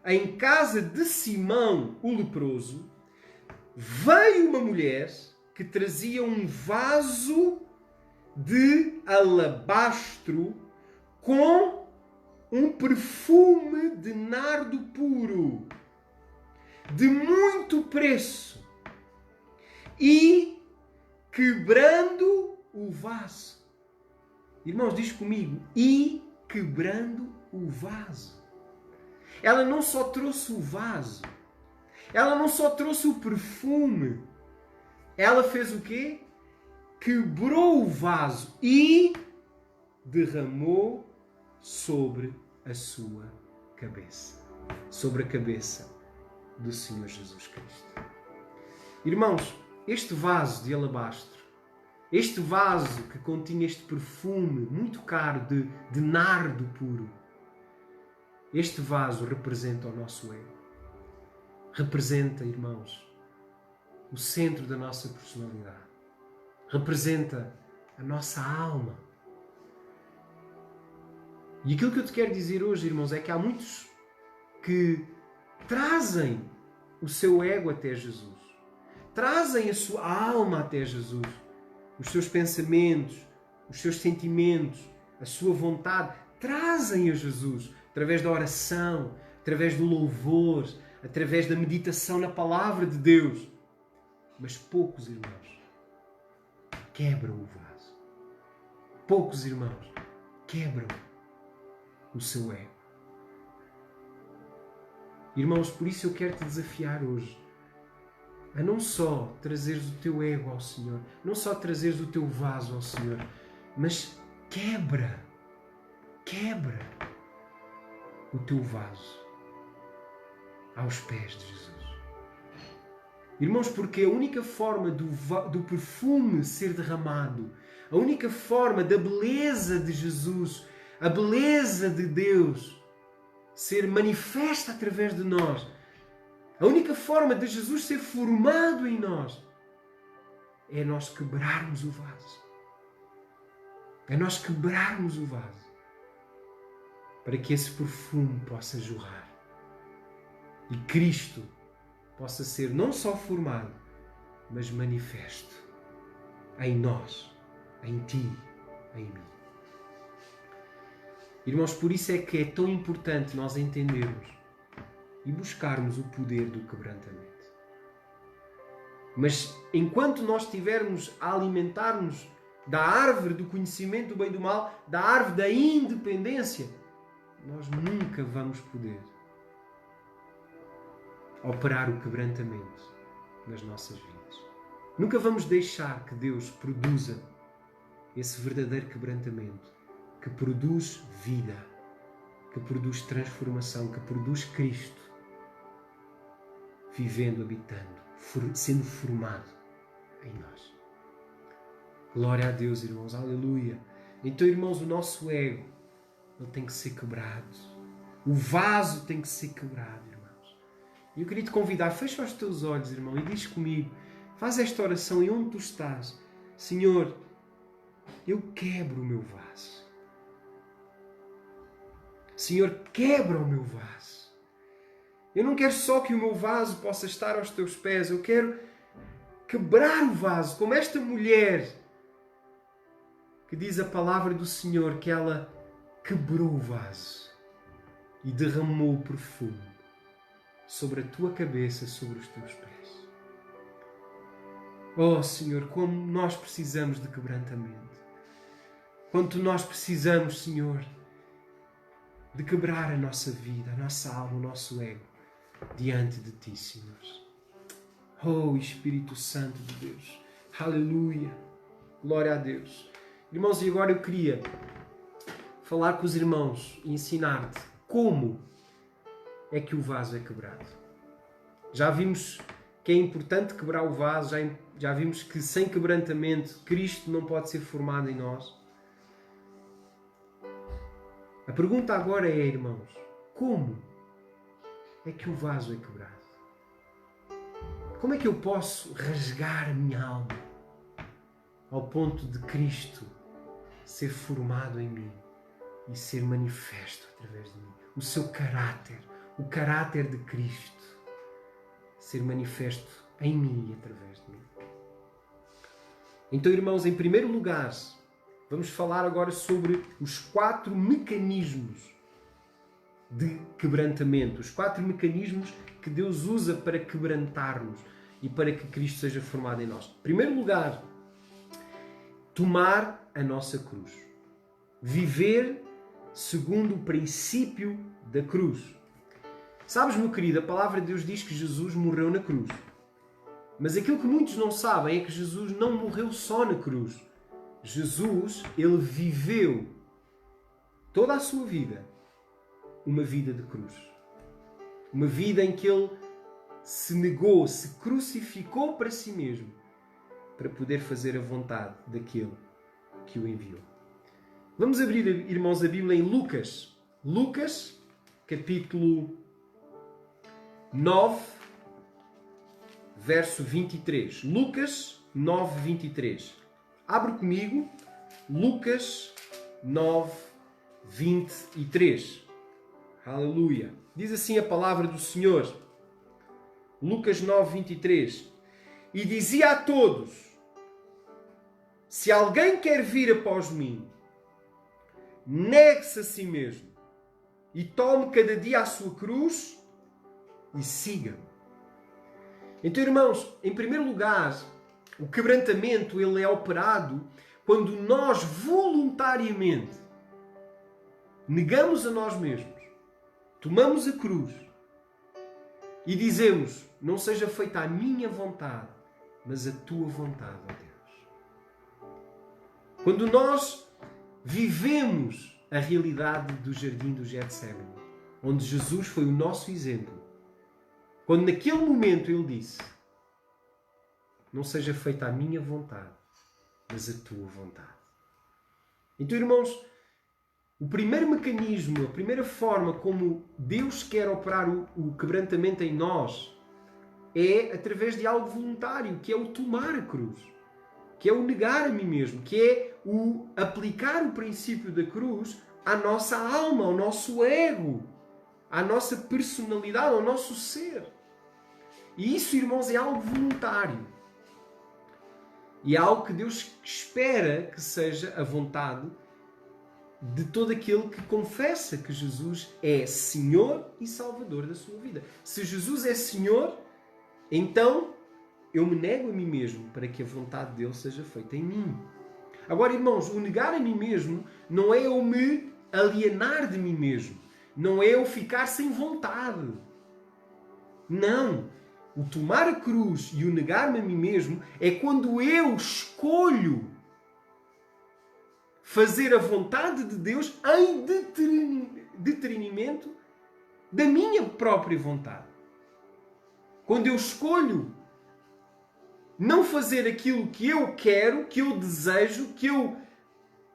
em casa de Simão o leproso, veio uma mulher que trazia um vaso de alabastro com um perfume de nardo puro, de muito preço, e quebrando o vaso. Irmãos, diz comigo, e quebrando o vaso. Ela não só trouxe o vaso, ela não só trouxe o perfume, ela fez o quê? Quebrou o vaso e derramou sobre a sua cabeça. Sobre a cabeça do Senhor Jesus Cristo. Irmãos, este vaso de alabastro, este vaso que continha este perfume muito caro de nardo puro, este vaso representa o nosso ego. Representa, irmãos, o centro da nossa personalidade. Representa a nossa alma. E aquilo que eu te quero dizer hoje, irmãos, é que há muitos que trazem o seu ego até Jesus. Trazem a sua alma até Jesus. Os seus pensamentos, os seus sentimentos, a sua vontade, trazem a Jesus através da oração, através do louvor, através da meditação na palavra de Deus. Mas poucos irmãos quebram o vaso. Poucos irmãos quebram o seu ego. Irmãos, por isso eu quero te desafiar hoje a não só trazeres o teu ego ao Senhor, não só trazeres o teu vaso ao Senhor, mas quebra o teu vaso aos pés de Jesus. Irmãos, porque a única forma do perfume ser derramado, a única forma da beleza de Jesus, a beleza de Deus ser manifesta através de nós, a única forma de Jesus ser formado em nós é nós quebrarmos o vaso. É nós quebrarmos o vaso para que esse perfume possa jorrar e Cristo possa ser não só formado, mas manifesto em nós, em ti, em mim. Irmãos, por isso é que é tão importante nós entendermos e buscarmos o poder do quebrantamento. Mas enquanto nós estivermos a alimentar-nos da árvore do conhecimento do bem e do mal, da árvore da independência, nós nunca vamos poder operar o quebrantamento nas nossas vidas. Nunca vamos deixar que Deus produza esse verdadeiro quebrantamento que produz vida, que produz transformação, que produz Cristo vivendo, habitando, sendo formado em nós. Glória a Deus, irmãos. Aleluia. Então, irmãos, o nosso ego ele tem que ser quebrado. O vaso tem que ser quebrado, irmãos. E eu queria te convidar, fecha os teus olhos, irmão, e diz comigo, faz esta oração e onde tu estás. Senhor, eu quebro o meu vaso. Senhor, quebra o meu vaso. Eu não quero só que o meu vaso possa estar aos teus pés. Eu quero quebrar o vaso, como esta mulher que diz a palavra do Senhor que ela quebrou o vaso e derramou o perfume sobre a tua cabeça, sobre os teus pés. Oh, Senhor, como nós precisamos de quebrantamento. Quanto nós precisamos, Senhor, de quebrar a nossa vida, a nossa alma, o nosso ego diante de Ti, Senhor. Oh, Espírito Santo de Deus. Aleluia. Glória a Deus. Irmãos, e agora eu queria falar com os irmãos e ensinar-te como é que o vaso é quebrado. Já vimos que é importante quebrar o vaso, já vimos que sem quebrantamento Cristo não pode ser formado em nós. A pergunta agora é, irmãos, como é que o vaso é quebrado? Como é que eu posso rasgar a minha alma ao ponto de Cristo ser formado em mim e ser manifesto através de mim? O seu caráter, o caráter de Cristo ser manifesto em mim e através de mim. Então, irmãos, em primeiro lugar, vamos falar agora sobre os 4 mecanismos de quebrantamento, os 4 mecanismos que Deus usa para quebrantar-nos e para que Cristo seja formado em nós. Em primeiro lugar, tomar a nossa cruz. Viver segundo o princípio da cruz. Sabes, meu querido, a palavra de Deus diz que Jesus morreu na cruz. Mas aquilo que muitos não sabem é que Jesus não morreu só na cruz. Jesus, ele viveu toda a sua vida uma vida de cruz. Uma vida em que ele se negou, se crucificou para si mesmo, para poder fazer a vontade daquele que o enviou. Vamos abrir, irmãos, a Bíblia em Lucas. Lucas, capítulo 9, verso 23. Lucas 9, 23. Abre comigo, Lucas 9, 23. Aleluia. Diz assim a palavra do Senhor. Lucas 9, 23. E dizia a todos: se alguém quer vir após mim, negue-se a si mesmo e tome cada dia a sua cruz e siga-me. Então, irmãos, em primeiro lugar, o quebrantamento ele é operado quando nós voluntariamente negamos a nós mesmos, tomamos a cruz e dizemos: não seja feita a minha vontade, mas a tua vontade, ó Deus. Quando nós vivemos a realidade do jardim do Getsémani, onde Jesus foi o nosso exemplo, quando naquele momento ele disse: não seja feita a minha vontade, mas a tua vontade. Então, irmãos, o primeiro mecanismo, a primeira forma como Deus quer operar o quebrantamento em nós é através de algo voluntário, que é o tomar a cruz, que é o negar a mim mesmo, que é o aplicar o princípio da cruz à nossa alma, ao nosso ego, à nossa personalidade, ao nosso ser. E isso, irmãos, é algo voluntário. E é algo que Deus espera que seja a vontade de todo aquele que confessa que Jesus é Senhor e Salvador da sua vida. Se Jesus é Senhor, então eu me nego a mim mesmo para que a vontade dele seja feita em mim. Agora, irmãos, o negar a mim mesmo não é eu me alienar de mim mesmo. Não é eu ficar sem vontade. Não. O tomar a cruz e o negar-me a mim mesmo é quando eu escolho fazer a vontade de Deus em detrimento da minha própria vontade. Quando eu escolho não fazer aquilo que eu quero, que eu desejo, que eu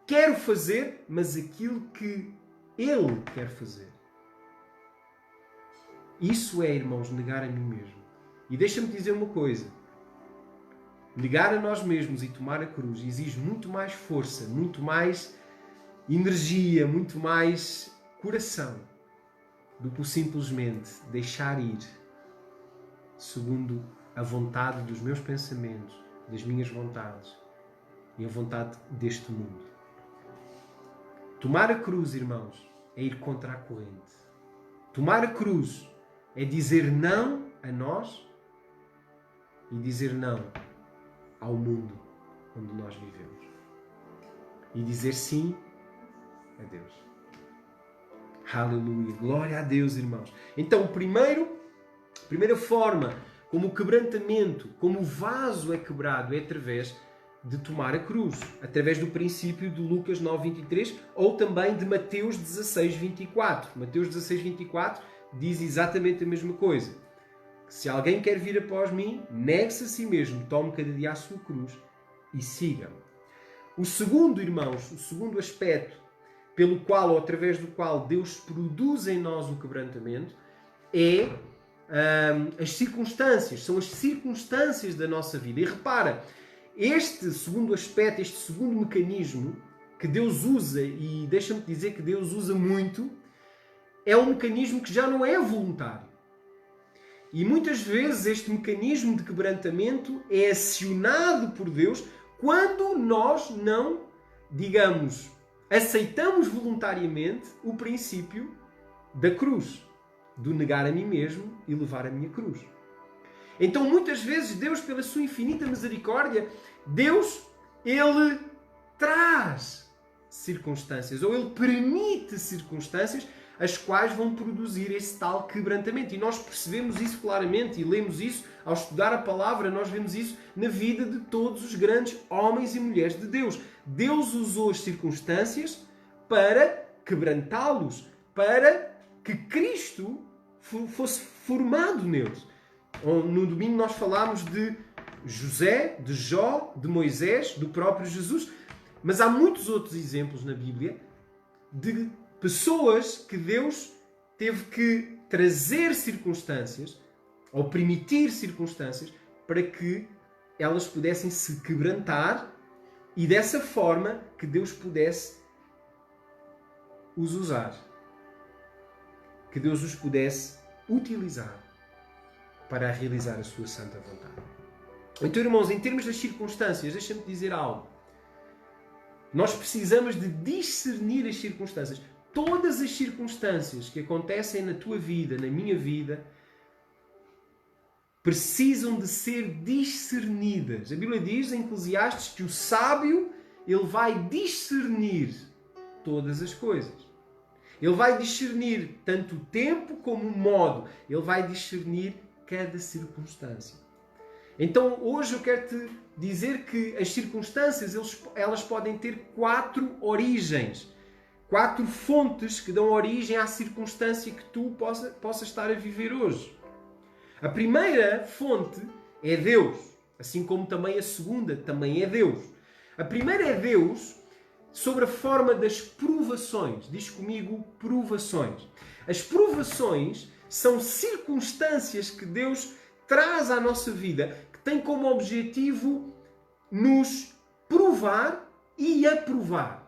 quero fazer, mas aquilo que Ele quer fazer. Isso é, irmãos, negar a mim mesmo. E deixa-me dizer uma coisa. Negar a nós mesmos e tomar a cruz exige muito mais força, muito mais energia, muito mais coração do que simplesmente deixar ir segundo a vontade dos meus pensamentos, das minhas vontades e a vontade deste mundo. Tomar a cruz, irmãos, é ir contra a corrente. Tomar a cruz é dizer não a nós e dizer não ao mundo onde nós vivemos. E dizer sim a Deus. Aleluia. Glória a Deus, irmãos. Então, a primeira forma como o quebrantamento, como o vaso é quebrado, é através de tomar a cruz. Através do princípio de Lucas 9:23 ou também de Mateus 16:24. Mateus 16:24 diz exatamente a mesma coisa. Se alguém quer vir após mim, negue-se a si mesmo, tome cada dia a sua cruz e siga-me. O segundo, irmãos, o segundo aspecto pelo qual ou através do qual Deus produz em nós o quebrantamento é as circunstâncias. São as circunstâncias da nossa vida. E repara, este segundo aspecto, este segundo mecanismo que Deus usa, e deixa-me dizer que Deus usa muito, é um mecanismo que já não é voluntário. E muitas vezes este mecanismo de quebrantamento é acionado por Deus quando nós não, digamos, aceitamos voluntariamente o princípio da cruz, do negar a mim mesmo e levar a minha cruz. Então muitas vezes Deus, pela sua infinita misericórdia, Deus, Ele traz circunstâncias, ou Ele permite circunstâncias as quais vão produzir esse tal quebrantamento. E nós percebemos isso claramente e lemos isso ao estudar a palavra, nós vemos isso na vida de todos os grandes homens e mulheres de Deus. Deus usou as circunstâncias para quebrantá-los, para que Cristo fosse formado neles. No domingo nós falámos de José, de Jó, de Moisés, do próprio Jesus, mas há muitos outros exemplos na Bíblia de pessoas que Deus teve que trazer circunstâncias ou permitir circunstâncias para que elas pudessem se quebrantar e dessa forma que Deus pudesse os usar, que Deus os pudesse utilizar para realizar a sua santa vontade. Então, irmãos, em termos das circunstâncias, deixa-me dizer algo. Nós precisamos de discernir as circunstâncias. Todas as circunstâncias que acontecem na tua vida, na minha vida, precisam de ser discernidas. A Bíblia diz em Eclesiastes que o sábio, ele vai discernir todas as coisas. Ele vai discernir tanto o tempo como o modo. Ele vai discernir cada circunstância. Então, hoje eu quero te dizer que as circunstâncias, elas podem ter 4 origens. 4 fontes que dão origem à circunstância que tu possa estar a viver hoje. A primeira fonte é Deus, assim como também a segunda também é Deus. A primeira é Deus sobre a forma das provações. Diz comigo, provações. As provações são circunstâncias que Deus traz à nossa vida, que têm como objetivo nos provar e aprovar.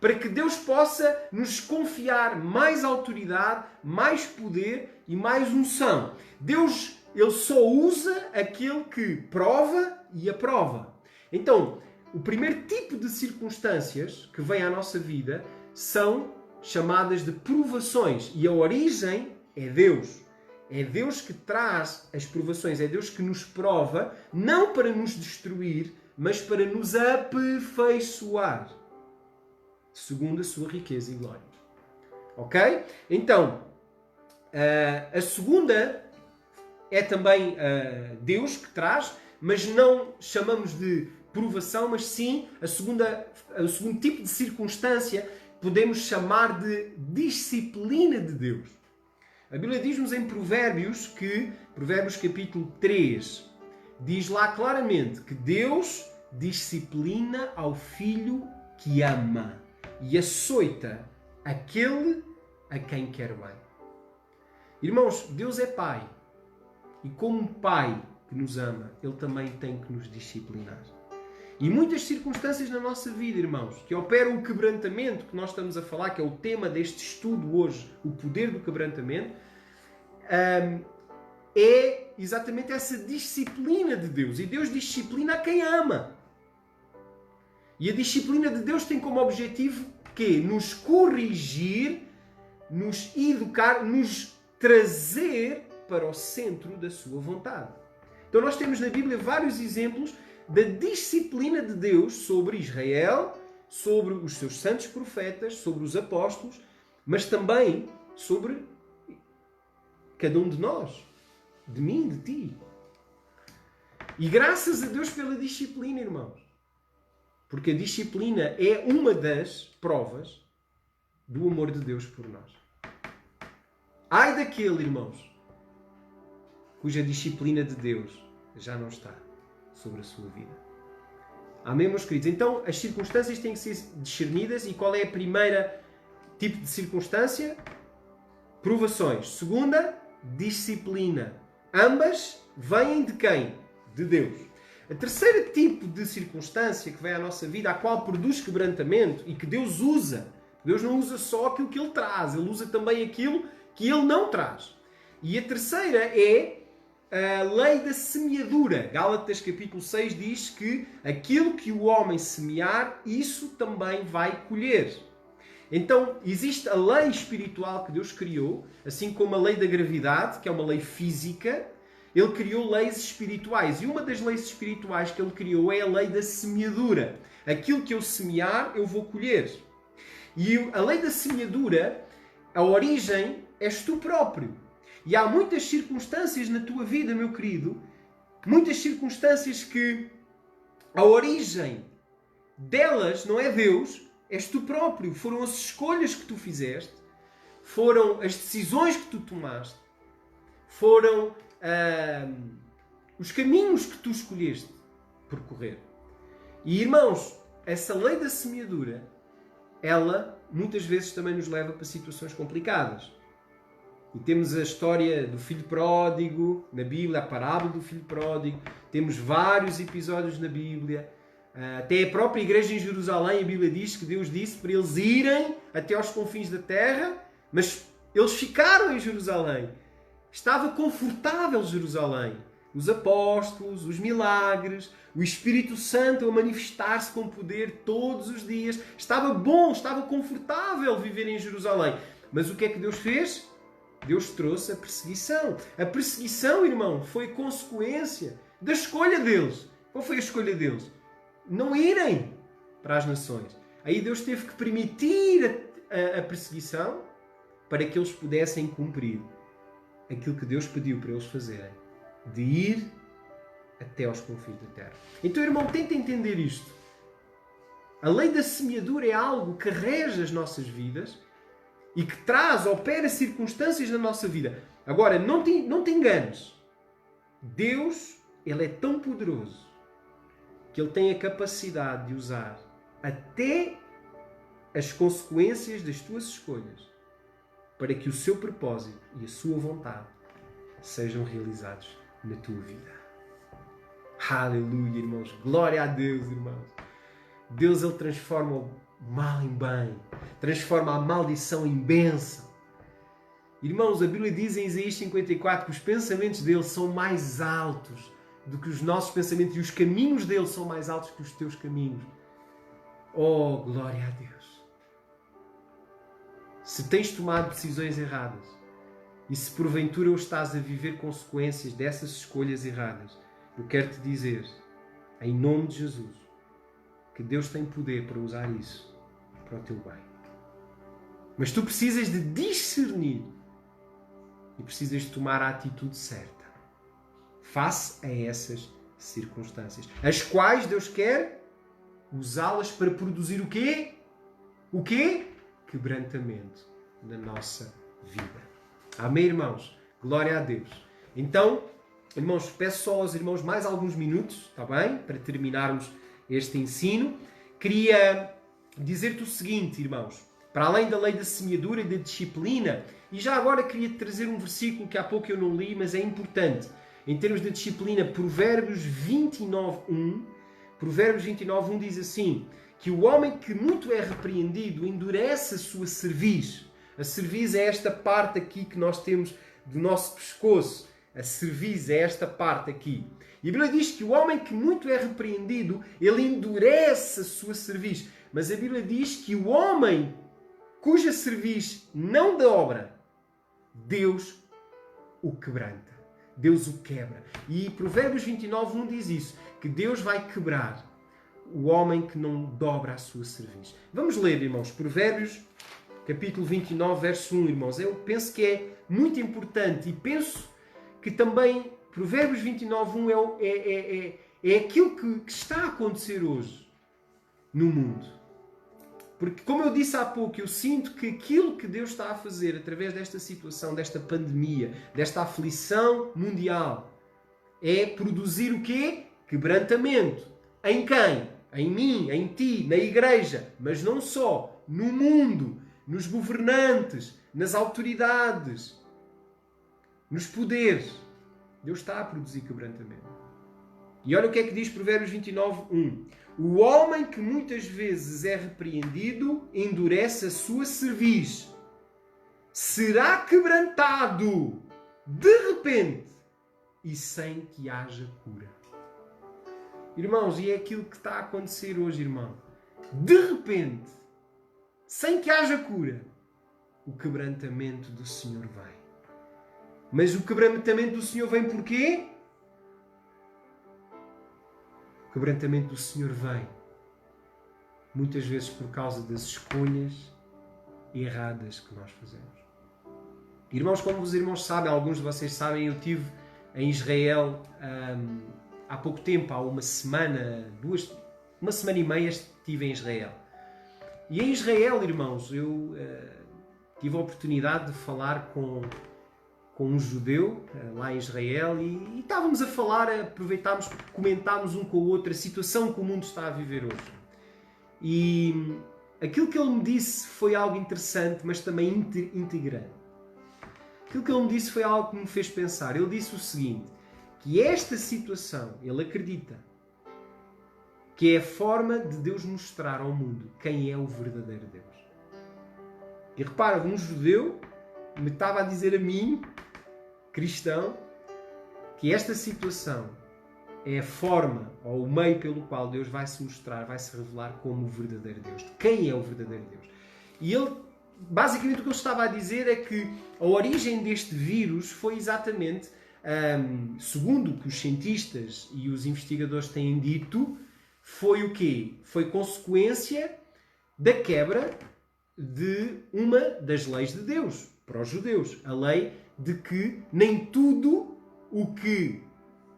Para que Deus possa nos confiar mais autoridade, mais poder e mais unção. Deus, Ele só usa aquele que prova e aprova. Então, o primeiro tipo de circunstâncias que vem à nossa vida são chamadas de provações. E a origem é Deus. É Deus que traz as provações. É Deus que nos prova, não para nos destruir, mas para nos aperfeiçoar. Segundo a sua riqueza e glória. Ok? Então, a segunda é também Deus que traz, mas não chamamos de provação, mas sim o segundo tipo de circunstância podemos chamar de disciplina de Deus. A Bíblia diz-nos em Provérbios capítulo 3, diz lá claramente que Deus disciplina ao filho que ama e açoita aquele a quem quer bem. Irmãos, Deus é Pai. E como Pai que nos ama, Ele também tem que nos disciplinar. E muitas circunstâncias na nossa vida, irmãos, que operam o quebrantamento, que nós estamos a falar, que é o tema deste estudo hoje, o poder do quebrantamento, é exatamente essa disciplina de Deus. E Deus disciplina a quem ama. E a disciplina de Deus tem como objetivo que nos corrigir, nos educar, nos trazer para o centro da sua vontade. Então nós temos na Bíblia vários exemplos da disciplina de Deus sobre Israel, sobre os seus santos profetas, sobre os apóstolos, mas também sobre cada um de nós, de mim, de ti. E graças a Deus pela disciplina, irmãos. Porque a disciplina é uma das provas do amor de Deus por nós. Ai daquele, irmãos, cuja disciplina de Deus já não está sobre a sua vida. Amém, meus queridos? Então, as circunstâncias têm que ser discernidas. E qual é a primeira tipo de circunstância? Provações. Segunda, disciplina. Ambas vêm de quem? De Deus. A terceira tipo de circunstância que vem à nossa vida, a qual produz quebrantamento e que Deus usa. Deus não usa só aquilo que Ele traz, Ele usa também aquilo que Ele não traz. E a terceira é a lei da semeadura. Gálatas capítulo 6 diz que aquilo que o homem semear, isso também vai colher. Então, existe a lei espiritual que Deus criou, assim como a lei da gravidade, que é uma lei física. Ele criou leis espirituais. E uma das leis espirituais que Ele criou é a lei da semeadura. Aquilo que eu semear, eu vou colher. E a lei da semeadura, a origem, és tu próprio. E há muitas circunstâncias na tua vida, meu querido, muitas circunstâncias que a origem delas não é Deus, és tu próprio. Foram as escolhas que tu fizeste, foram as decisões que tu tomaste, foram os caminhos que tu escolheste percorrer. E, irmãos, essa lei da semeadura, ela muitas vezes também nos leva para situações complicadas. E temos a história do filho pródigo na Bíblia, a parábola do filho pródigo. Temos vários episódios na Bíblia. Até a própria igreja em Jerusalém, a Bíblia diz que Deus disse para eles irem até aos confins da terra, mas eles ficaram em Jerusalém. Estava confortável Jerusalém. Os apóstolos, os milagres, o Espírito Santo a manifestar-se com poder todos os dias. Estava bom, estava confortável viver em Jerusalém. Mas o que é que Deus fez? Deus trouxe a perseguição. A perseguição, irmão, foi consequência da escolha deles. Qual foi a escolha deles? Não irem para as nações. Aí Deus teve que permitir a perseguição para que eles pudessem cumprir aquilo que Deus pediu para eles fazerem, de ir até aos confins da terra. Então, irmão, tenta entender isto. A lei da semeadura é algo que rege as nossas vidas e que opera circunstâncias na nossa vida. Agora, não te enganes. Deus, Ele é tão poderoso que Ele tem a capacidade de usar até as consequências das tuas escolhas para que o seu propósito e a sua vontade sejam realizados na tua vida. Aleluia, irmãos. Glória a Deus, irmãos. Deus, Ele transforma o mal em bem. Transforma a maldição em bênção. Irmãos, a Bíblia diz em Isaías 54 que os pensamentos dele são mais altos do que os nossos pensamentos e os caminhos dele são mais altos que os teus caminhos. Oh, glória a Deus! Se tens tomado decisões erradas e se porventura o estás a viver consequências dessas escolhas erradas, eu quero te dizer, em nome de Jesus, que Deus tem poder para usar isso para o teu bem. Mas tu precisas de discernir e precisas de tomar a atitude certa face a essas circunstâncias, as quais Deus quer usá-las para produzir o quê? O quê? Quebrantamento na nossa vida. Amém, irmãos? Glória a Deus. Então, irmãos, peço só aos irmãos mais alguns minutos, está bem? Para terminarmos este ensino. Queria dizer-te o seguinte, irmãos. Para além da lei da semeadura e da disciplina, e já agora queria trazer um versículo que há pouco eu não li, mas é importante. Em termos de disciplina, Provérbios 29:1. Provérbios 29:1 diz assim, que o homem que muito é repreendido endurece a sua cerviz. A cerviz é esta parte aqui que nós temos do nosso pescoço. A cerviz é esta parte aqui. E a Bíblia diz que o homem que muito é repreendido, ele endurece a sua cerviz. Mas a Bíblia diz que o homem cuja cerviz não dobra, Deus o quebranta. Deus o quebra. E Provérbios 29:1 diz isso, que Deus vai quebrar o homem que não dobra a sua cerviz. Vamos ler, irmãos, Provérbios, capítulo 29, verso 1, irmãos. Eu penso que é muito importante e penso que também Provérbios 29:1 é aquilo que está a acontecer hoje no mundo. Porque, como eu disse há pouco, eu sinto que aquilo que Deus está a fazer através desta situação, desta pandemia, desta aflição mundial, é produzir o quê? Quebrantamento. Em quem? Em mim, em ti, na igreja. Mas não só. No mundo, nos governantes, nas autoridades, nos poderes. Deus está a produzir quebrantamento. E olha o que é que diz Provérbios 29:1. O homem que muitas vezes é repreendido endurece a sua cerviz. Será quebrantado de repente e sem que haja cura. Irmãos, e é aquilo que está a acontecer hoje, irmão. De repente, sem que haja cura, o quebrantamento do Senhor vem. Mas o quebrantamento do Senhor vem porquê? O quebrantamento do Senhor vem muitas vezes por causa das escolhas erradas que nós fazemos. Irmãos, como os irmãos sabem, alguns de vocês sabem, eu estive em Israel há pouco tempo, há uma semana e meia estive em Israel. E em Israel, irmãos, eu tive a oportunidade de falar com um judeu lá em Israel e estávamos a falar, aproveitámos, comentámos um com o outro a situação que o mundo está a viver hoje. E aquilo que ele me disse foi algo interessante, mas também integrante. Aquilo que ele me disse foi algo que me fez pensar. Ele disse o seguinte, que esta situação, ele acredita, que é a forma de Deus mostrar ao mundo quem é o verdadeiro Deus. E repara, um judeu me estava a dizer a mim, cristão, que esta situação é a forma ou o meio pelo qual Deus vai se mostrar, vai se revelar como o verdadeiro Deus. Quem é o verdadeiro Deus? E ele, basicamente o que ele estava a dizer é que a origem deste vírus foi exatamente, segundo o que os cientistas e os investigadores têm dito, foi o quê? Foi consequência da quebra de uma das leis de Deus para os judeus. A lei de que nem tudo o que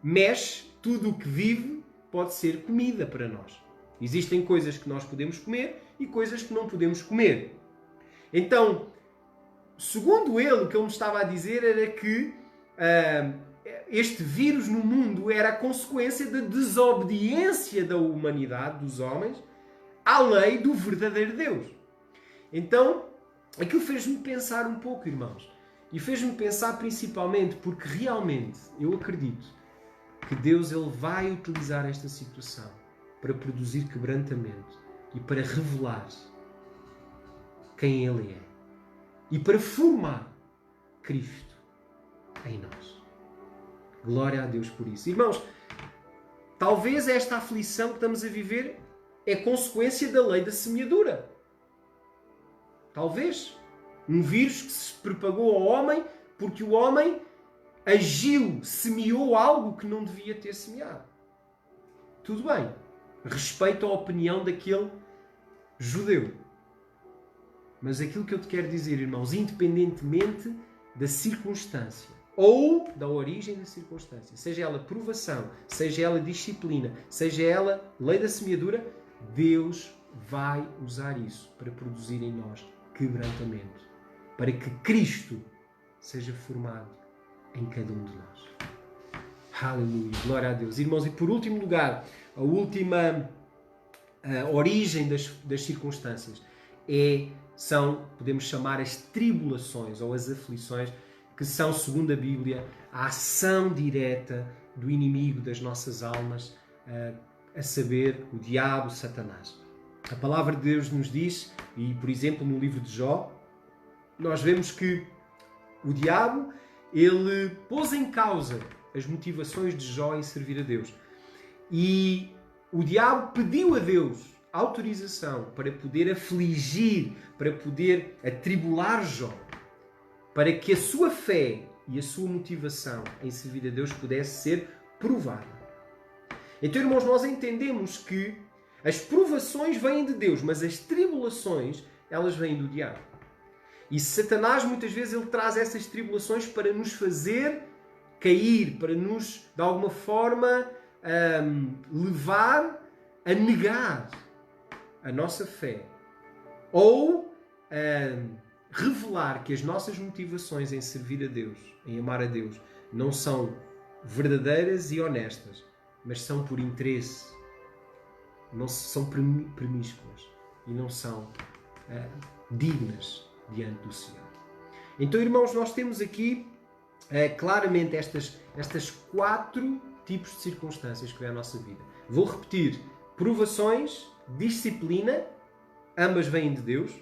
mexe, tudo o que vive, pode ser comida para nós. Existem coisas que nós podemos comer e coisas que não podemos comer. Então, segundo ele, o que ele me estava a dizer era que este vírus no mundo era a consequência da desobediência da humanidade, dos homens, à lei do verdadeiro Deus. Então, aquilo fez-me pensar um pouco, irmãos. E fez-me pensar principalmente porque realmente eu acredito que Deus ele vai utilizar esta situação para produzir quebrantamento e para revelar quem Ele é e para formar Cristo em nós. Glória a Deus por isso. Irmãos, talvez esta aflição que estamos a viver é consequência da lei da semeadura. Talvez. Um vírus que se propagou ao homem porque o homem agiu, semeou algo que não devia ter semeado. Tudo bem. Respeito a opinião daquele judeu. Mas aquilo que eu te quero dizer, irmãos, independentemente da circunstância ou da origem da circunstância, seja ela provação, seja ela disciplina, seja ela lei da semeadura, Deus vai usar isso para produzir em nós quebrantamento, para que Cristo seja formado em cada um de nós. Aleluia, glória a Deus. Irmãos, e por último lugar, a última origem das circunstâncias são, podemos chamar, as tribulações ou as aflições, que são, segundo a Bíblia, a ação direta do inimigo das nossas almas, a saber, o diabo, Satanás. A palavra de Deus nos diz, e por exemplo no livro de Jó, nós vemos que o diabo, ele pôs em causa as motivações de Jó em servir a Deus. E o diabo pediu a Deus autorização para poder afligir, para poder atribular Jó, para que a sua fé e a sua motivação em servir a Deus pudesse ser provada. Então, irmãos, nós entendemos que as provações vêm de Deus, mas as tribulações, elas vêm do diabo. E Satanás, muitas vezes, ele traz essas tribulações para nos fazer cair, para nos, de alguma forma, levar a negar a nossa fé. Ou revelar que as nossas motivações em servir a Deus, em amar a Deus, não são verdadeiras e honestas, mas são por interesse, não são promíscuas e não são dignas diante do Senhor. Então, irmãos, nós temos aqui claramente estas 4 tipos de circunstâncias que vêm à nossa vida. Vou repetir: provações, disciplina, ambas vêm de Deus.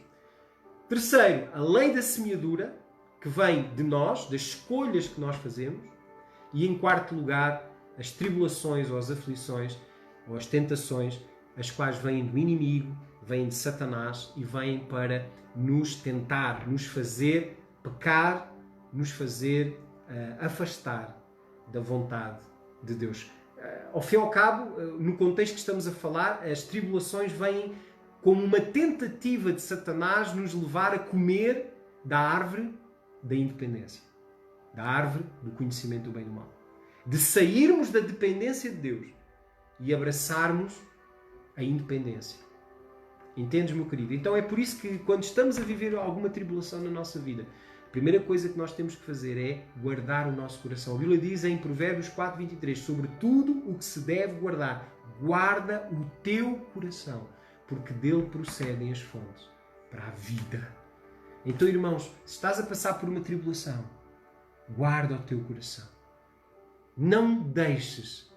Terceiro, a lei da semeadura, que vem de nós, das escolhas que nós fazemos. E em quarto lugar, as tribulações ou as aflições ou as tentações, as quais vêm do inimigo, vêm de Satanás e vêm para nos tentar, nos fazer pecar, nos fazer afastar da vontade de Deus. Ao fim e ao cabo, no contexto que estamos a falar, as tribulações vêm como uma tentativa de Satanás nos levar a comer da árvore da independência, da árvore do conhecimento do bem e do mal. De sairmos da dependência de Deus e abraçarmos a independência. Entendes, meu querido? Então é por isso que quando estamos a viver alguma tribulação na nossa vida, a primeira coisa que nós temos que fazer é guardar o nosso coração. A Bíblia diz em Provérbios 4:23, sobre tudo o que se deve guardar, guarda o teu coração, porque dele procedem as fontes para a vida. Então, irmãos, se estás a passar por uma tribulação, guarda o teu coração. Não deixes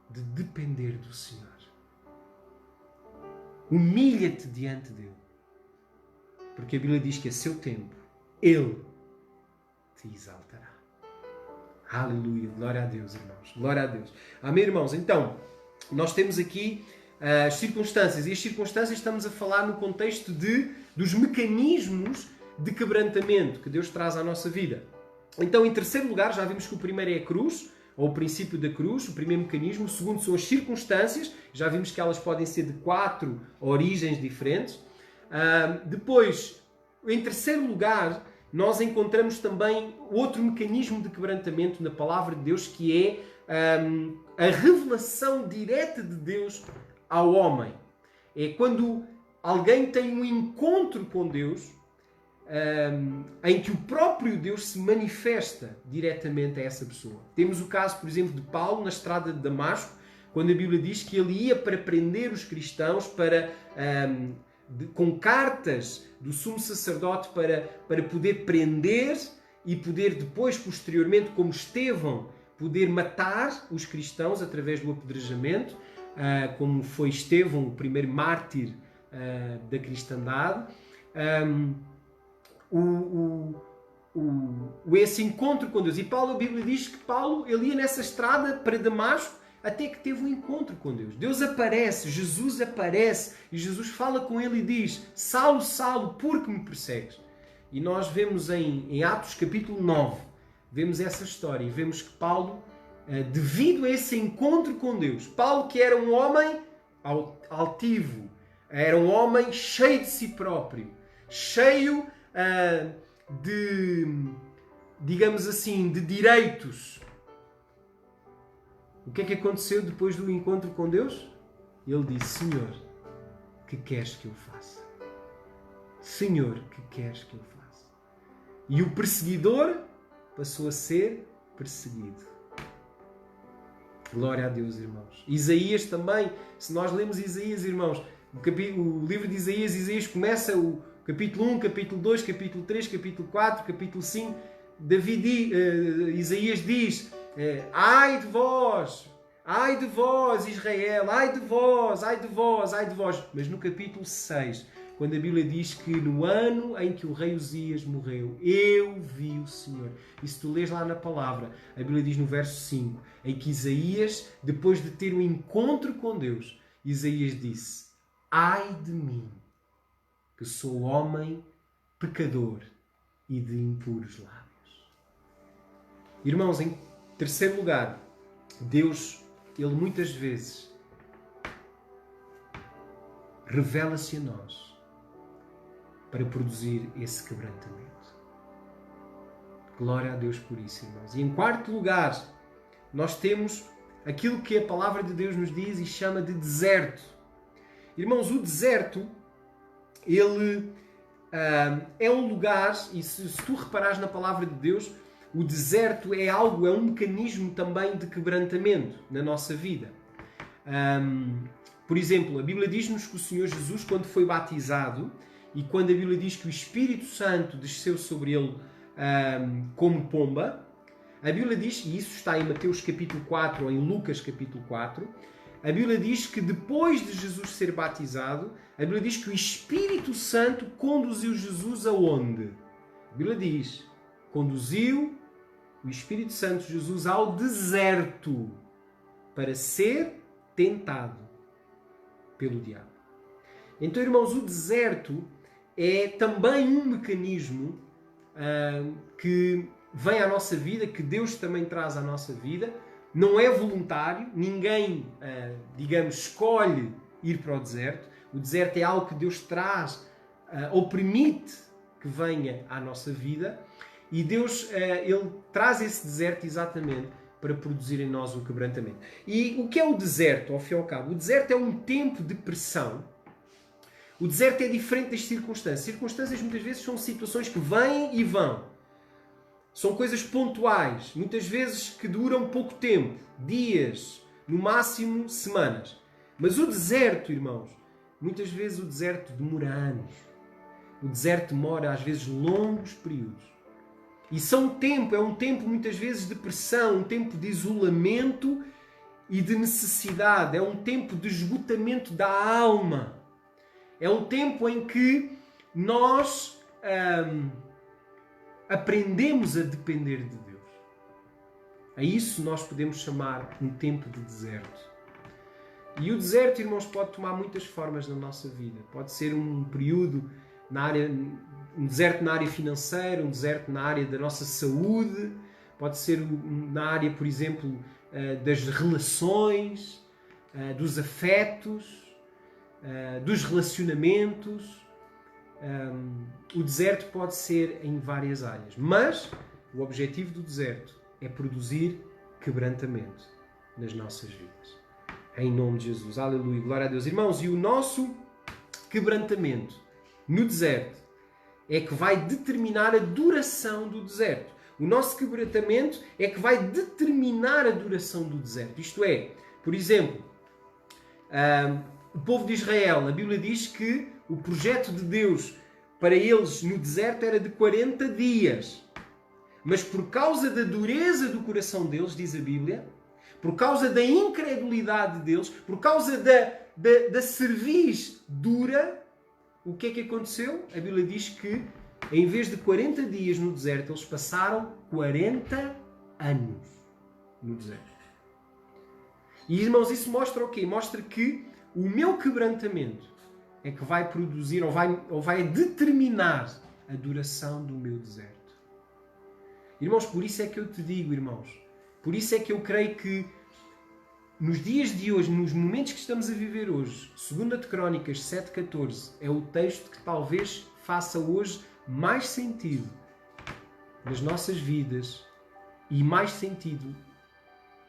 de depender do Senhor. Humilha-te diante dele. Porque a Bíblia diz que a seu tempo, ele te exaltará. Aleluia. Glória a Deus, irmãos. Glória a Deus. Amém, irmãos? Então, nós temos aqui as circunstâncias. E as circunstâncias estamos a falar no contexto dos mecanismos de quebrantamento que Deus traz à nossa vida. Então, em terceiro lugar, já vimos que o primeiro é a cruz, ou o princípio da cruz, o primeiro mecanismo. O segundo são as circunstâncias. Já vimos que elas podem ser de 4 origens diferentes. Depois, em terceiro lugar, nós encontramos também outro mecanismo de quebrantamento na palavra de Deus, que é a revelação direta de Deus ao homem. É quando alguém tem um encontro com Deus, em que o próprio Deus se manifesta diretamente a essa pessoa. Temos o caso, por exemplo, de Paulo na estrada de Damasco, quando a Bíblia diz que ele ia para prender os cristãos, com cartas do sumo sacerdote para poder prender e poder depois, posteriormente, como Estevão, poder matar os cristãos através do apedrejamento, como foi Estevão, o primeiro mártir da cristandade. Esse encontro com Deus. E Paulo, a Bíblia diz que Paulo ele ia nessa estrada para Damasco até que teve um encontro com Deus. Deus aparece, Jesus aparece e Jesus fala com ele e diz: Saulo, Saulo, por que me persegues? E nós vemos em Atos capítulo 9, vemos essa história e vemos que Paulo, devido a esse encontro com Deus, Paulo, que era um homem altivo, era um homem cheio de si próprio, cheio digamos assim, de direitos. O que é que aconteceu depois do encontro com Deus? Ele disse: Senhor, que queres que eu faça? Senhor, que queres que eu faça? E o perseguidor passou a ser perseguido. Glória a Deus, irmãos. Isaías também, se nós lemos Isaías, irmãos, o livro de Isaías começa o capítulo 1, capítulo 2, capítulo 3, capítulo 4, capítulo 5. Isaías diz: ai de vós, Israel, ai de vós, ai de vós, ai de vós. Mas no capítulo 6, quando a Bíblia diz que no ano em que o rei Uzias morreu, eu vi o Senhor. E se tu lês lá na palavra, a Bíblia diz no verso 5, em que Isaías, depois de ter um encontro com Deus, Isaías disse: ai de mim, que sou homem pecador e de impuros lábios. Irmãos, em terceiro lugar, Deus, Ele muitas vezes revela-se a nós para produzir esse quebrantamento. Glória a Deus por isso, irmãos. E em quarto lugar, nós temos aquilo que a palavra de Deus nos diz e chama de deserto. Irmãos, o deserto, ele é um lugar, e se tu reparares na palavra de Deus, o deserto é um mecanismo também de quebrantamento na nossa vida. Por exemplo, a Bíblia diz-nos que o Senhor Jesus, quando foi batizado, e quando a Bíblia diz que o Espírito Santo desceu sobre ele como pomba, a Bíblia diz, e isso está em Mateus capítulo 4 ou em Lucas capítulo 4, a Bíblia diz que depois de Jesus ser batizado, a Bíblia diz que o Espírito Santo conduziu Jesus aonde? A Bíblia diz, conduziu o Espírito Santo Jesus ao deserto para ser tentado pelo diabo. Então, irmãos, o deserto é também um mecanismo que vem à nossa vida, que Deus também traz à nossa vida. Não é voluntário, ninguém, digamos, escolhe ir para o deserto. O deserto é algo que Deus traz ou permite que venha à nossa vida. E Deus, Ele traz esse deserto exatamente para produzir em nós um quebrantamento. E o que é o deserto, ao fim e ao cabo? O deserto é um tempo de pressão. O deserto é diferente das circunstâncias. Circunstâncias muitas vezes são situações que vêm e vão. São coisas pontuais, muitas vezes que duram pouco tempo, dias, no máximo semanas. Mas o deserto, irmãos, muitas vezes o deserto demora anos. O deserto demora às vezes longos períodos. E é um tempo muitas vezes de pressão, um tempo de isolamento e de necessidade. É um tempo de esgotamento da alma. É um tempo em que nós aprendemos a depender de Deus. A isso nós podemos chamar um tempo de deserto. E o deserto, irmãos, pode tomar muitas formas na nossa vida. Pode ser um período um deserto na área financeira, um deserto na área da nossa saúde, pode ser na área, por exemplo, das relações, dos afetos, dos relacionamentos. o deserto pode ser em várias áreas, mas o objetivo do deserto é produzir quebrantamento nas nossas vidas. Em nome de Jesus. Aleluia. Glória a Deus. Irmãos, e o nosso quebrantamento no deserto é que vai determinar a duração do deserto. O nosso quebrantamento é que vai determinar a duração do deserto. Isto é, por exemplo, o povo de Israel, a Bíblia diz que o projeto de Deus para eles no deserto era de 40 dias. Mas por causa da dureza do coração deles, diz a Bíblia, por causa da incredulidade deles, por causa da cerviz dura, o que é que aconteceu? A Bíblia diz que em vez de 40 dias no deserto, eles passaram 40 anos no deserto. E, irmãos, isso mostra o quê? Mostra que o meu quebrantamento é que vai produzir ou vai determinar a duração do meu deserto. Irmãos, por isso é que eu te digo, irmãos, por isso é que eu creio que nos dias de hoje, nos momentos que estamos a viver hoje, 2 de Crónicas 7,14 é o texto que talvez faça hoje mais sentido nas nossas vidas e mais sentido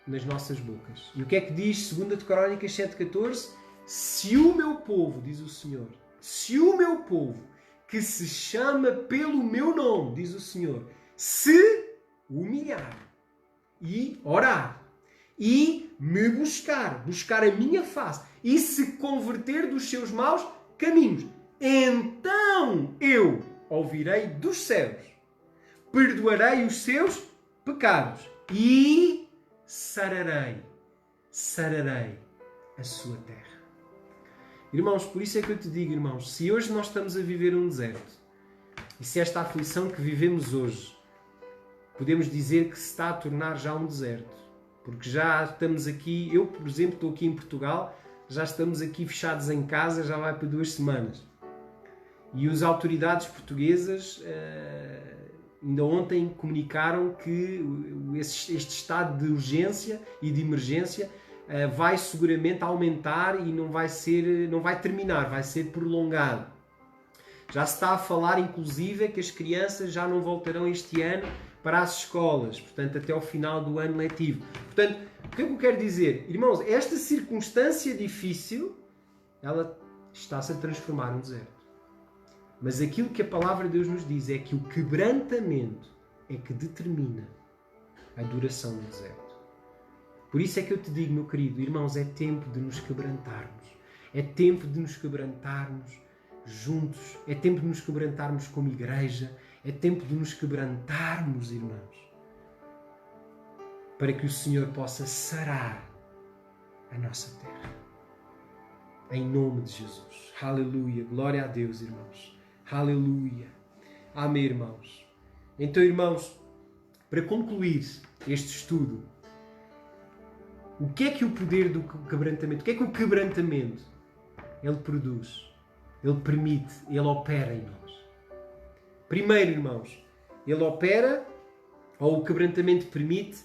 nas nossas bocas. E o que é que diz 2 de Crónicas 7,14? Se o meu povo, diz o Senhor, se o meu povo, que se chama pelo meu nome, diz o Senhor, se humilhar e orar e me buscar a minha face e se converter dos seus maus caminhos, então eu ouvirei dos céus, perdoarei os seus pecados e sararei a sua terra. Irmãos, por isso é que eu te digo, irmãos, se hoje nós estamos a viver um deserto e se esta aflição que vivemos hoje podemos dizer que se está a tornar já um deserto, porque já estamos aqui, eu por exemplo estou aqui em Portugal, já estamos aqui fechados em casa, já vai para 2 semanas. E as autoridades portuguesas ainda ontem comunicaram que este estado de urgência e de emergência vai seguramente aumentar e não vai terminar, vai ser prolongado. Já se está a falar, inclusive, que as crianças já não voltarão este ano para as escolas, portanto, até ao final do ano letivo. Portanto, o que é que eu quero dizer? Irmãos, esta circunstância difícil, ela está-se a transformar num deserto. Mas aquilo que a palavra de Deus nos diz é que o quebrantamento é que determina a duração do deserto. Por isso é que eu te digo, meu querido, irmãos, é tempo de nos quebrantarmos. É tempo de nos quebrantarmos juntos. É tempo de nos quebrantarmos como igreja. É tempo de nos quebrantarmos, irmãos, para que o Senhor possa sarar a nossa terra. Em nome de Jesus. Aleluia. Glória a Deus, irmãos. Aleluia. Amém, irmãos. Então, irmãos, para concluir este estudo, o que é que o poder do quebrantamento, o que é que o quebrantamento ele produz? Ele permite, ele opera em nós. Primeiro, irmãos, ele opera, ou o quebrantamento permite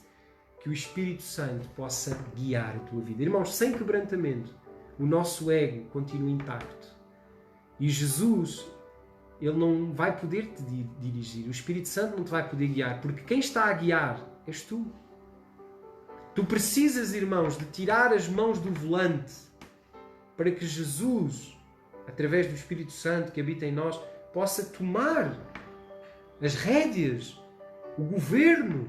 que o Espírito Santo possa guiar a tua vida. Irmãos, sem quebrantamento, o nosso ego continua intacto. E Jesus, ele não vai poder te dirigir. O Espírito Santo não te vai poder guiar, porque quem está a guiar és tu. Tu precisas, irmãos, de tirar as mãos do volante para que Jesus, através do Espírito Santo que habita em nós, possa tomar as rédeas, o governo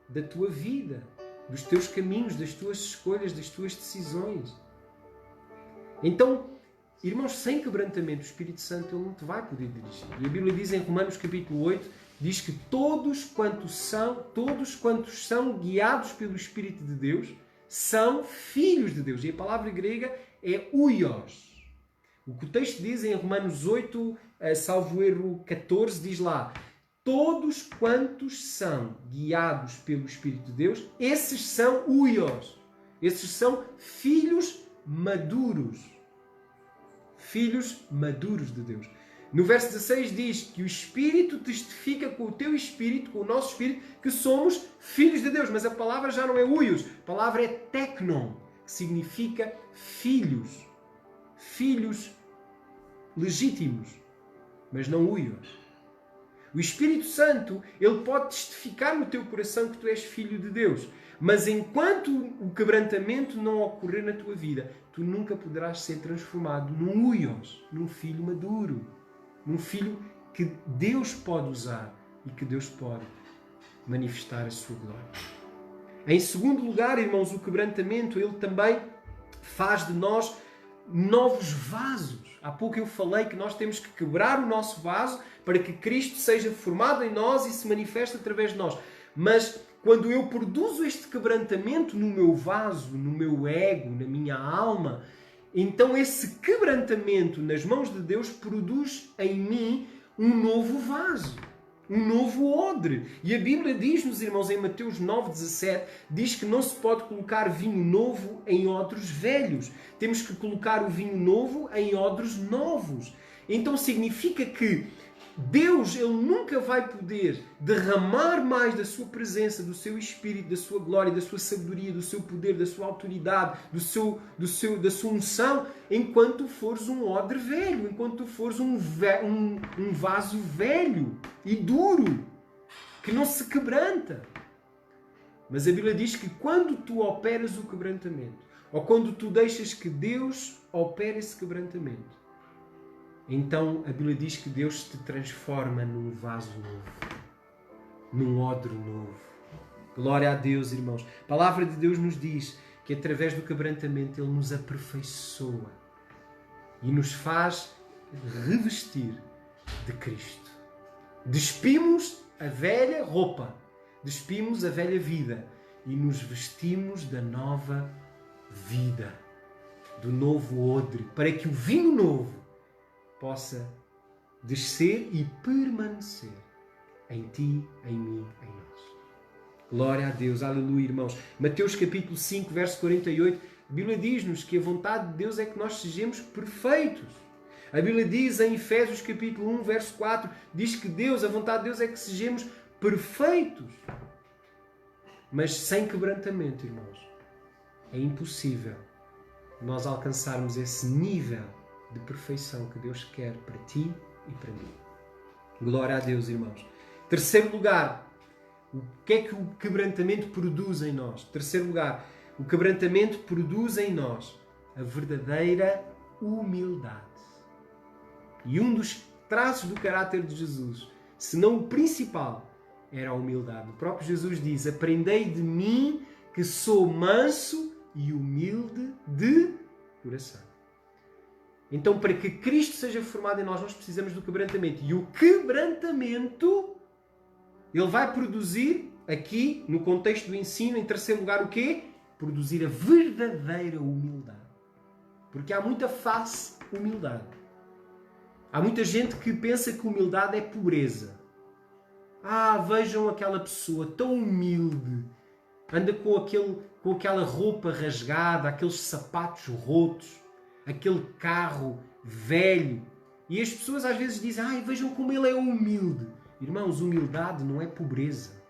da tua vida, dos teus caminhos, das tuas escolhas, das tuas decisões. Então, irmãos, sem quebrantamento, o Espírito Santo ele não te vai poder dirigir. E a Bíblia diz em Romanos capítulo 8, diz que todos quantos são guiados pelo Espírito de Deus, são filhos de Deus. E a palavra grega é huios. O que o texto diz em Romanos 8, salvo erro 14, diz lá: todos quantos são guiados pelo Espírito de Deus, esses são huios. Esses são filhos maduros. Filhos maduros de Deus. No verso 16 diz que o Espírito testifica com o teu Espírito, com o nosso Espírito, que somos filhos de Deus. Mas a palavra já não é huios, a palavra é teknon, que significa filhos. Filhos legítimos. mas não huias. O Espírito Santo, ele pode testificar no teu coração que tu és filho de Deus. Mas enquanto o quebrantamento não ocorrer na tua vida, tu nunca poderás ser transformado num huios, num filho maduro. Num filho que Deus pode usar e que Deus pode manifestar a sua glória. Em segundo lugar, irmãos, o quebrantamento, ele também faz de nós novos vasos. Há pouco eu falei que nós temos que quebrar o nosso vaso para que Cristo seja formado em nós e se manifeste através de nós. Mas quando eu produzo este quebrantamento no meu vaso, no meu ego, na minha alma, então esse quebrantamento nas mãos de Deus produz em mim um novo vaso, um novo odre. E a Bíblia diz-nos, irmãos, em Mateus 9,17, diz que não se pode colocar vinho novo em odres velhos. Temos que colocar o vinho novo em odres novos. Então significa que Deus, ele nunca vai poder derramar mais da sua presença, do seu Espírito, da sua glória, da sua sabedoria, do seu poder, da sua autoridade, da sua unção, enquanto tu fores um odre velho, enquanto tu fores um vaso velho e duro, que não se quebranta. Mas a Bíblia diz que quando tu operas o quebrantamento, ou quando tu deixas que Deus opere esse quebrantamento, então a Bíblia diz que Deus te transforma num vaso novo, num odre novo. Glória a Deus, irmãos. A palavra de Deus nos diz que através do quebrantamento Ele nos aperfeiçoa e nos faz revestir de Cristo. Despimos a velha roupa, despimos a velha vida e nos vestimos da nova vida, do novo odre, para que o vinho novo possa descer e permanecer em ti, em mim, em nós. Glória a Deus, aleluia, irmãos. Mateus capítulo 5, verso 48, a Bíblia diz-nos que a vontade de Deus é que nós sejamos perfeitos. A Bíblia diz em Efésios capítulo 1, verso 4, diz que Deus, a vontade de Deus é que sejamos perfeitos. Mas sem quebrantamento, irmãos, é impossível nós alcançarmos esse nível de perfeição que Deus quer para ti e para mim. Glória a Deus, irmãos. Terceiro lugar, o que é que o quebrantamento produz em nós? Terceiro lugar, o quebrantamento produz em nós a verdadeira humildade. E um dos traços do caráter de Jesus, se não o principal, era a humildade. O próprio Jesus diz: aprendei de mim que sou manso e humilde de coração. Então, para que Cristo seja formado em nós, nós precisamos do quebrantamento. E o quebrantamento, ele vai produzir, aqui, no contexto do ensino, em terceiro lugar, o quê? Produzir a verdadeira humildade. Porque há muita falsa humildade. Há muita gente que pensa que humildade é pobreza. Vejam aquela pessoa tão humilde. Anda com aquela roupa rasgada, aqueles sapatos rotos, aquele carro velho. E as pessoas às vezes dizem: vejam como ele é humilde. Irmãos, humildade não é pobreza.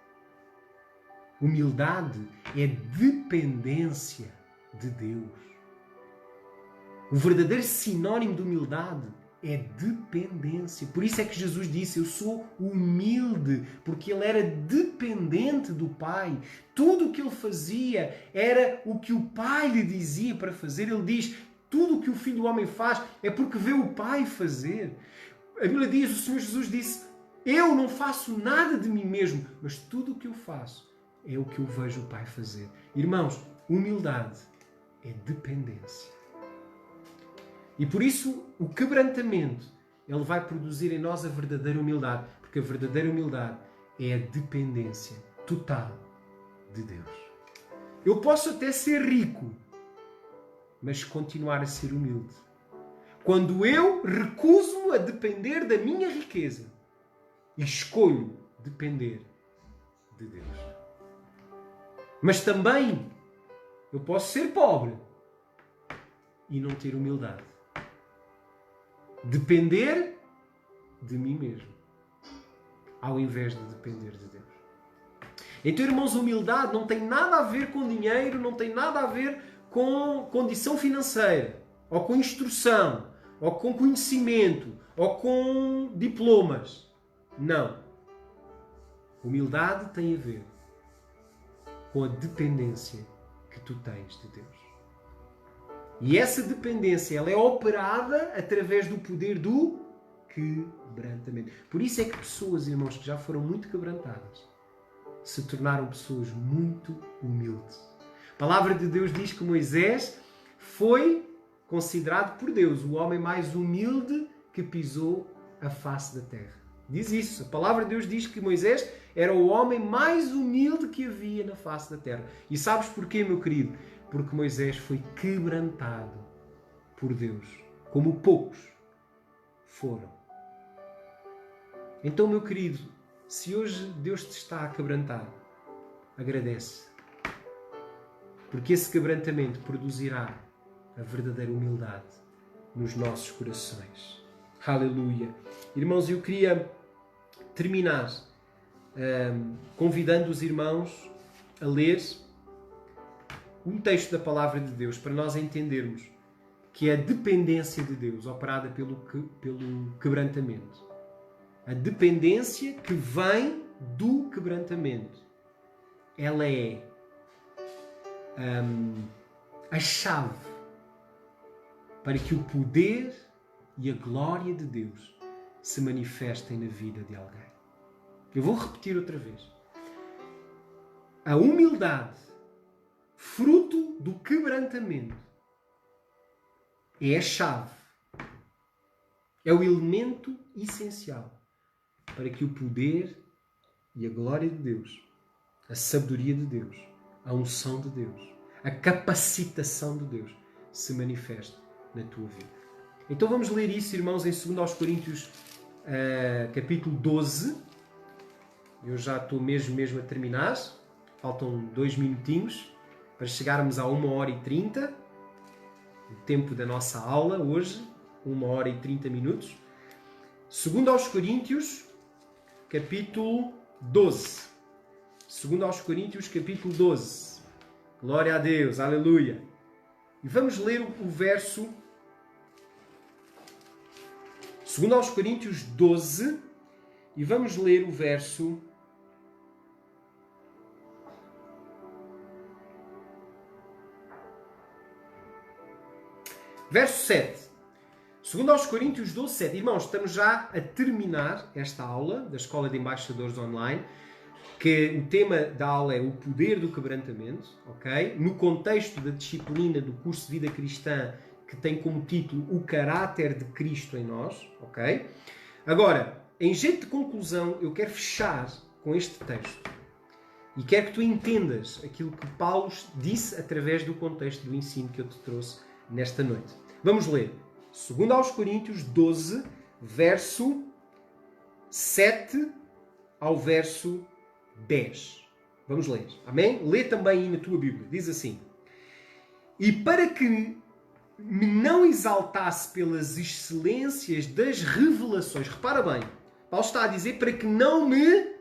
Humildade é dependência de Deus. O verdadeiro sinónimo de humildade é dependência. Por isso é que Jesus disse: eu sou humilde, porque ele era dependente do Pai. Tudo o que ele fazia era o que o Pai lhe dizia para fazer. Ele diz: tudo o que o Filho do Homem faz é porque vê o Pai fazer. A Bíblia diz, o Senhor Jesus disse: eu não faço nada de mim mesmo, mas tudo o que eu faço é o que eu vejo o Pai fazer. Irmãos, humildade é dependência. E por isso o quebrantamento, ele vai produzir em nós a verdadeira humildade, porque a verdadeira humildade é a dependência total de Deus. Eu posso até ser rico, mas continuar a ser humilde. Quando eu recuso-me a depender da minha riqueza e escolho depender de Deus. Mas também eu posso ser pobre e não ter humildade. Depender de mim mesmo, ao invés de depender de Deus. Então, irmãos, humildade não tem nada a ver com dinheiro, não tem nada a ver com condição financeira ou com instrução. ou com conhecimento, ou com diplomas. Não. Humildade tem a ver com a dependência que tu tens de Deus. E essa dependência, ela é operada através do poder do quebrantamento. Por isso é que pessoas, irmãos, que já foram muito quebrantadas, se tornaram pessoas muito humildes. A palavra de Deus diz que Moisés foi considerado por Deus o homem mais humilde que pisou a face da terra. Diz isso. A palavra de Deus diz que Moisés era o homem mais humilde que havia na face da terra. E sabes porquê, meu querido? Porque Moisés foi quebrantado por Deus, como poucos foram. Então, meu querido, se hoje Deus te está a quebrantar, agradece. Porque esse quebrantamento produzirá a verdadeira humildade nos nossos corações. Aleluia! Irmãos, eu queria terminar convidando os irmãos a ler um texto da Palavra de Deus para nós entendermos que é a dependência de Deus operada pelo quebrantamento. A dependência que vem do quebrantamento. Ela é a chave para que o poder e a glória de Deus se manifestem na vida de alguém. Eu vou repetir outra vez. A humildade, fruto do quebrantamento, é a chave, é o elemento essencial para que o poder e a glória de Deus, a sabedoria de Deus, a unção de Deus, a capacitação de Deus se manifeste na tua vida. Então vamos ler isso, irmãos, em 2 Coríntios, capítulo 12. Eu já estou mesmo a terminar. Faltam 2 minutinhos para chegarmos a 1h30. O tempo da nossa aula hoje, 1h30. 2 Coríntios, capítulo 12. 2 Coríntios, capítulo 12. Glória a Deus, aleluia. E vamos ler o verso... 2 Coríntios 12, e vamos ler o verso... Verso 7. 2 Coríntios 12, 7. Irmãos, estamos já a terminar esta aula da Escola de Embaixadores Online, que o tema da aula é o poder do quebrantamento, ok? No contexto da disciplina do curso de vida cristã, que tem como título o caráter de Cristo em nós, ok? Agora, em jeito de conclusão, eu quero fechar com este texto. E quero que tu entendas aquilo que Paulo disse através do contexto do ensino que eu te trouxe nesta noite. Vamos ler. 2 Coríntios 12, verso 7 ao verso 10. Vamos ler. Amém? Lê também aí na tua Bíblia. Diz assim: E para que me não exaltasse pelas excelências das revelações. Repara bem, Paulo está a dizer para que não me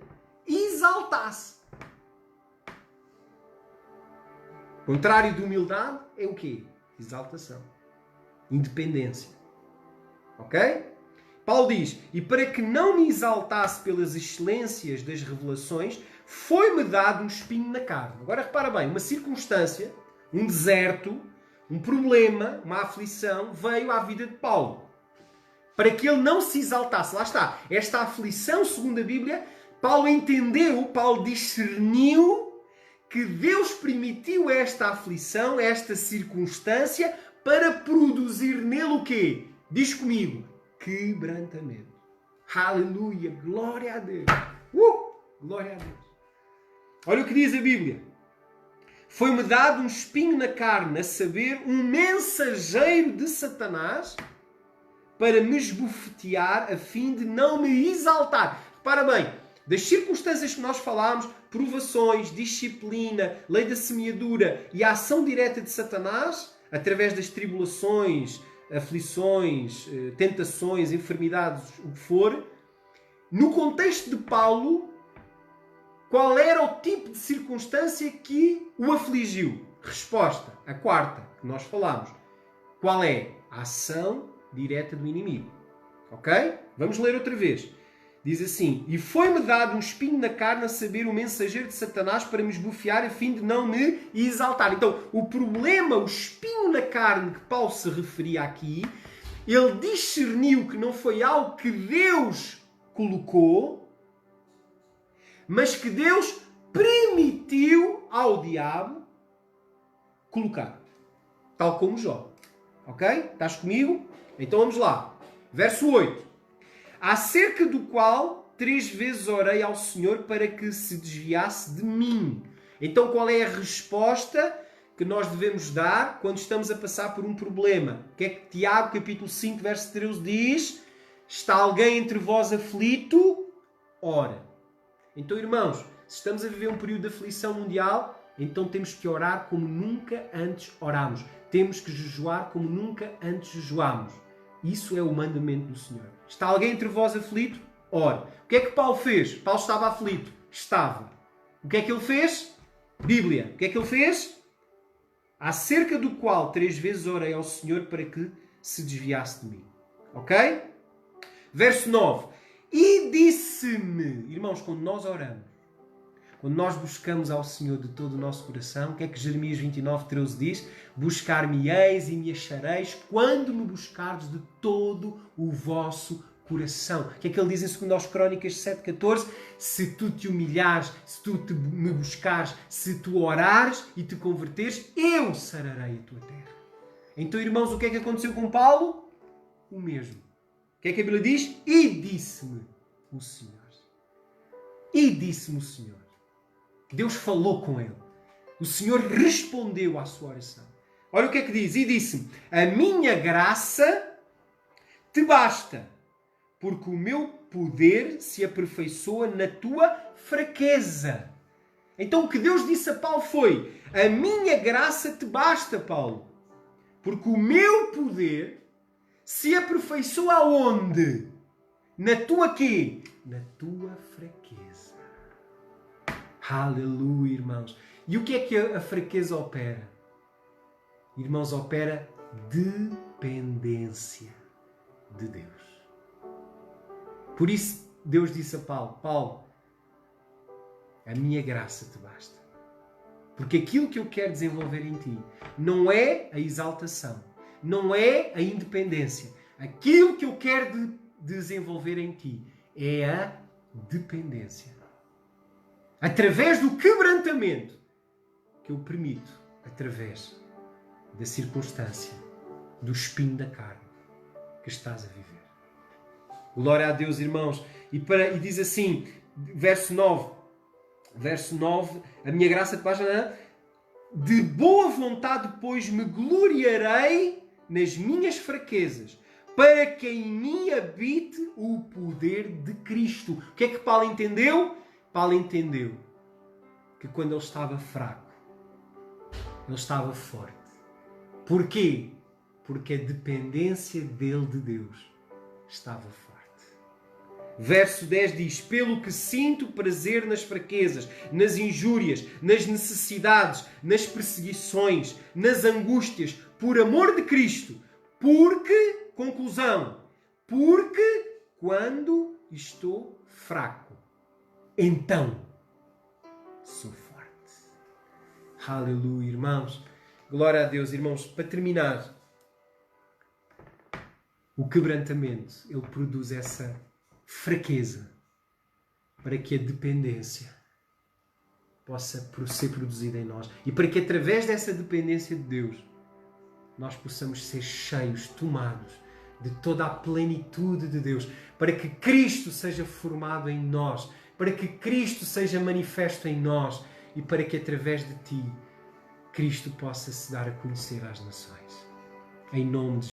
exaltasse. O contrário de humildade é o quê? Exaltação. Independência. Ok? Paulo diz, e para que não me exaltasse pelas excelências das revelações, foi-me dado um espinho na carne. Agora repara bem, uma circunstância, um deserto, um problema, uma aflição, veio à vida de Paulo. Para que ele não se exaltasse. Lá está. Esta aflição, segundo a Bíblia, Paulo entendeu, Paulo discerniu que Deus permitiu esta aflição, esta circunstância, para produzir nele o quê? Diz comigo. Quebrantamento. Aleluia. Glória a Deus. Glória a Deus. Olha o que diz a Bíblia. Foi-me dado um espinho na carne, a saber, um mensageiro de Satanás, para me esbofetear, a fim de não me exaltar. Repara bem, das circunstâncias que nós falámos, provações, disciplina, lei da semeadura e a ação direta de Satanás, através das tribulações, aflições, tentações, enfermidades, o que for, no contexto de Paulo, qual era o tipo de circunstância que o afligiu? Resposta, a quarta, que nós falámos. Qual é? A ação direta do inimigo. Ok? Vamos ler outra vez. Diz assim: e foi-me dado um espinho na carne, a saber, o mensageiro de Satanás, para me esbofear, a fim de não me exaltar. Então, o problema, o espinho na carne que Paulo se referia aqui, ele discerniu que não foi algo que Deus colocou, mas que Deus permitiu ao diabo colocar. Tal como Jó. Ok? Estás comigo? Então vamos lá. Verso 8. Acerca do qual 3 vezes orei ao Senhor para que se desviasse de mim. Então qual é a resposta que nós devemos dar quando estamos a passar por um problema? O que é que Tiago, capítulo 5, verso 13 diz? Está alguém entre vós aflito? Ora. Então, irmãos, se estamos a viver um período de aflição mundial, então temos que orar como nunca antes orámos. Temos que jejuar como nunca antes jejuámos. Isso é o mandamento do Senhor. Está alguém entre vós aflito? Ora. O que é que Paulo fez? Paulo estava aflito. Estava. O que é que ele fez? Bíblia. O que é que ele fez? Acerca do qual 3 vezes orei ao Senhor para que se desviasse de mim. Ok? Verso 9. E disse-me, irmãos, quando nós oramos, quando nós buscamos ao Senhor de todo o nosso coração, o que é que Jeremias 29:13 diz? Buscar-me-eis e me achareis quando me buscardes de todo o vosso coração. O que é que ele diz em 2 Crónicas 7:14? Se tu te humilhares, se tu me buscares, se tu orares e te converteres, eu sararei a tua terra. Então, irmãos, o que é que aconteceu com Paulo? O mesmo. O que é que a Bíblia diz? E disse-me o Senhor. E disse-me o Senhor. Deus falou com ele. O Senhor respondeu à sua oração. Olha o que é que diz. E disse-me: a minha graça te basta, porque o meu poder se aperfeiçoa na tua fraqueza. Então o que Deus disse a Paulo foi: a minha graça te basta, Paulo, porque o meu poder se aperfeiçoa aonde? Na tua quê? Na tua fraqueza. Aleluia, irmãos. E o que é que a fraqueza opera? Irmãos, opera dependência de Deus. Por isso, Deus disse a Paulo: Paulo, a minha graça te basta. Porque aquilo que eu quero desenvolver em ti não é a exaltação, não é a independência. Aquilo que eu quero desenvolver em ti é a dependência. Através do quebrantamento que eu permito, através da circunstância, do espinho da carne que estás a viver. Glória a Deus, irmãos. E diz assim, verso 9, a minha graça te basta, de boa vontade, pois me gloriarei nas minhas fraquezas, para que em mim habite o poder de Cristo. O que é que Paulo entendeu? Paulo entendeu que quando ele estava fraco, ele estava forte. Porquê? Porque a dependência dele de Deus estava forte. Verso 10 diz: pelo que sinto prazer nas fraquezas, nas injúrias, nas necessidades, nas perseguições, nas angústias, por amor de Cristo. Porque, conclusão, porque quando estou fraco, então sou forte. Aleluia, irmãos. Glória a Deus, irmãos. Para terminar, o quebrantamento, ele produz essa fraqueza para que a dependência possa ser produzida em nós. E para que através dessa dependência de Deus, nós possamos ser cheios, tomados de toda a plenitude de Deus. Para que Cristo seja formado em nós. Para que Cristo seja manifesto em nós. E para que através de ti, Cristo possa se dar a conhecer às nações. Em nome de Jesus.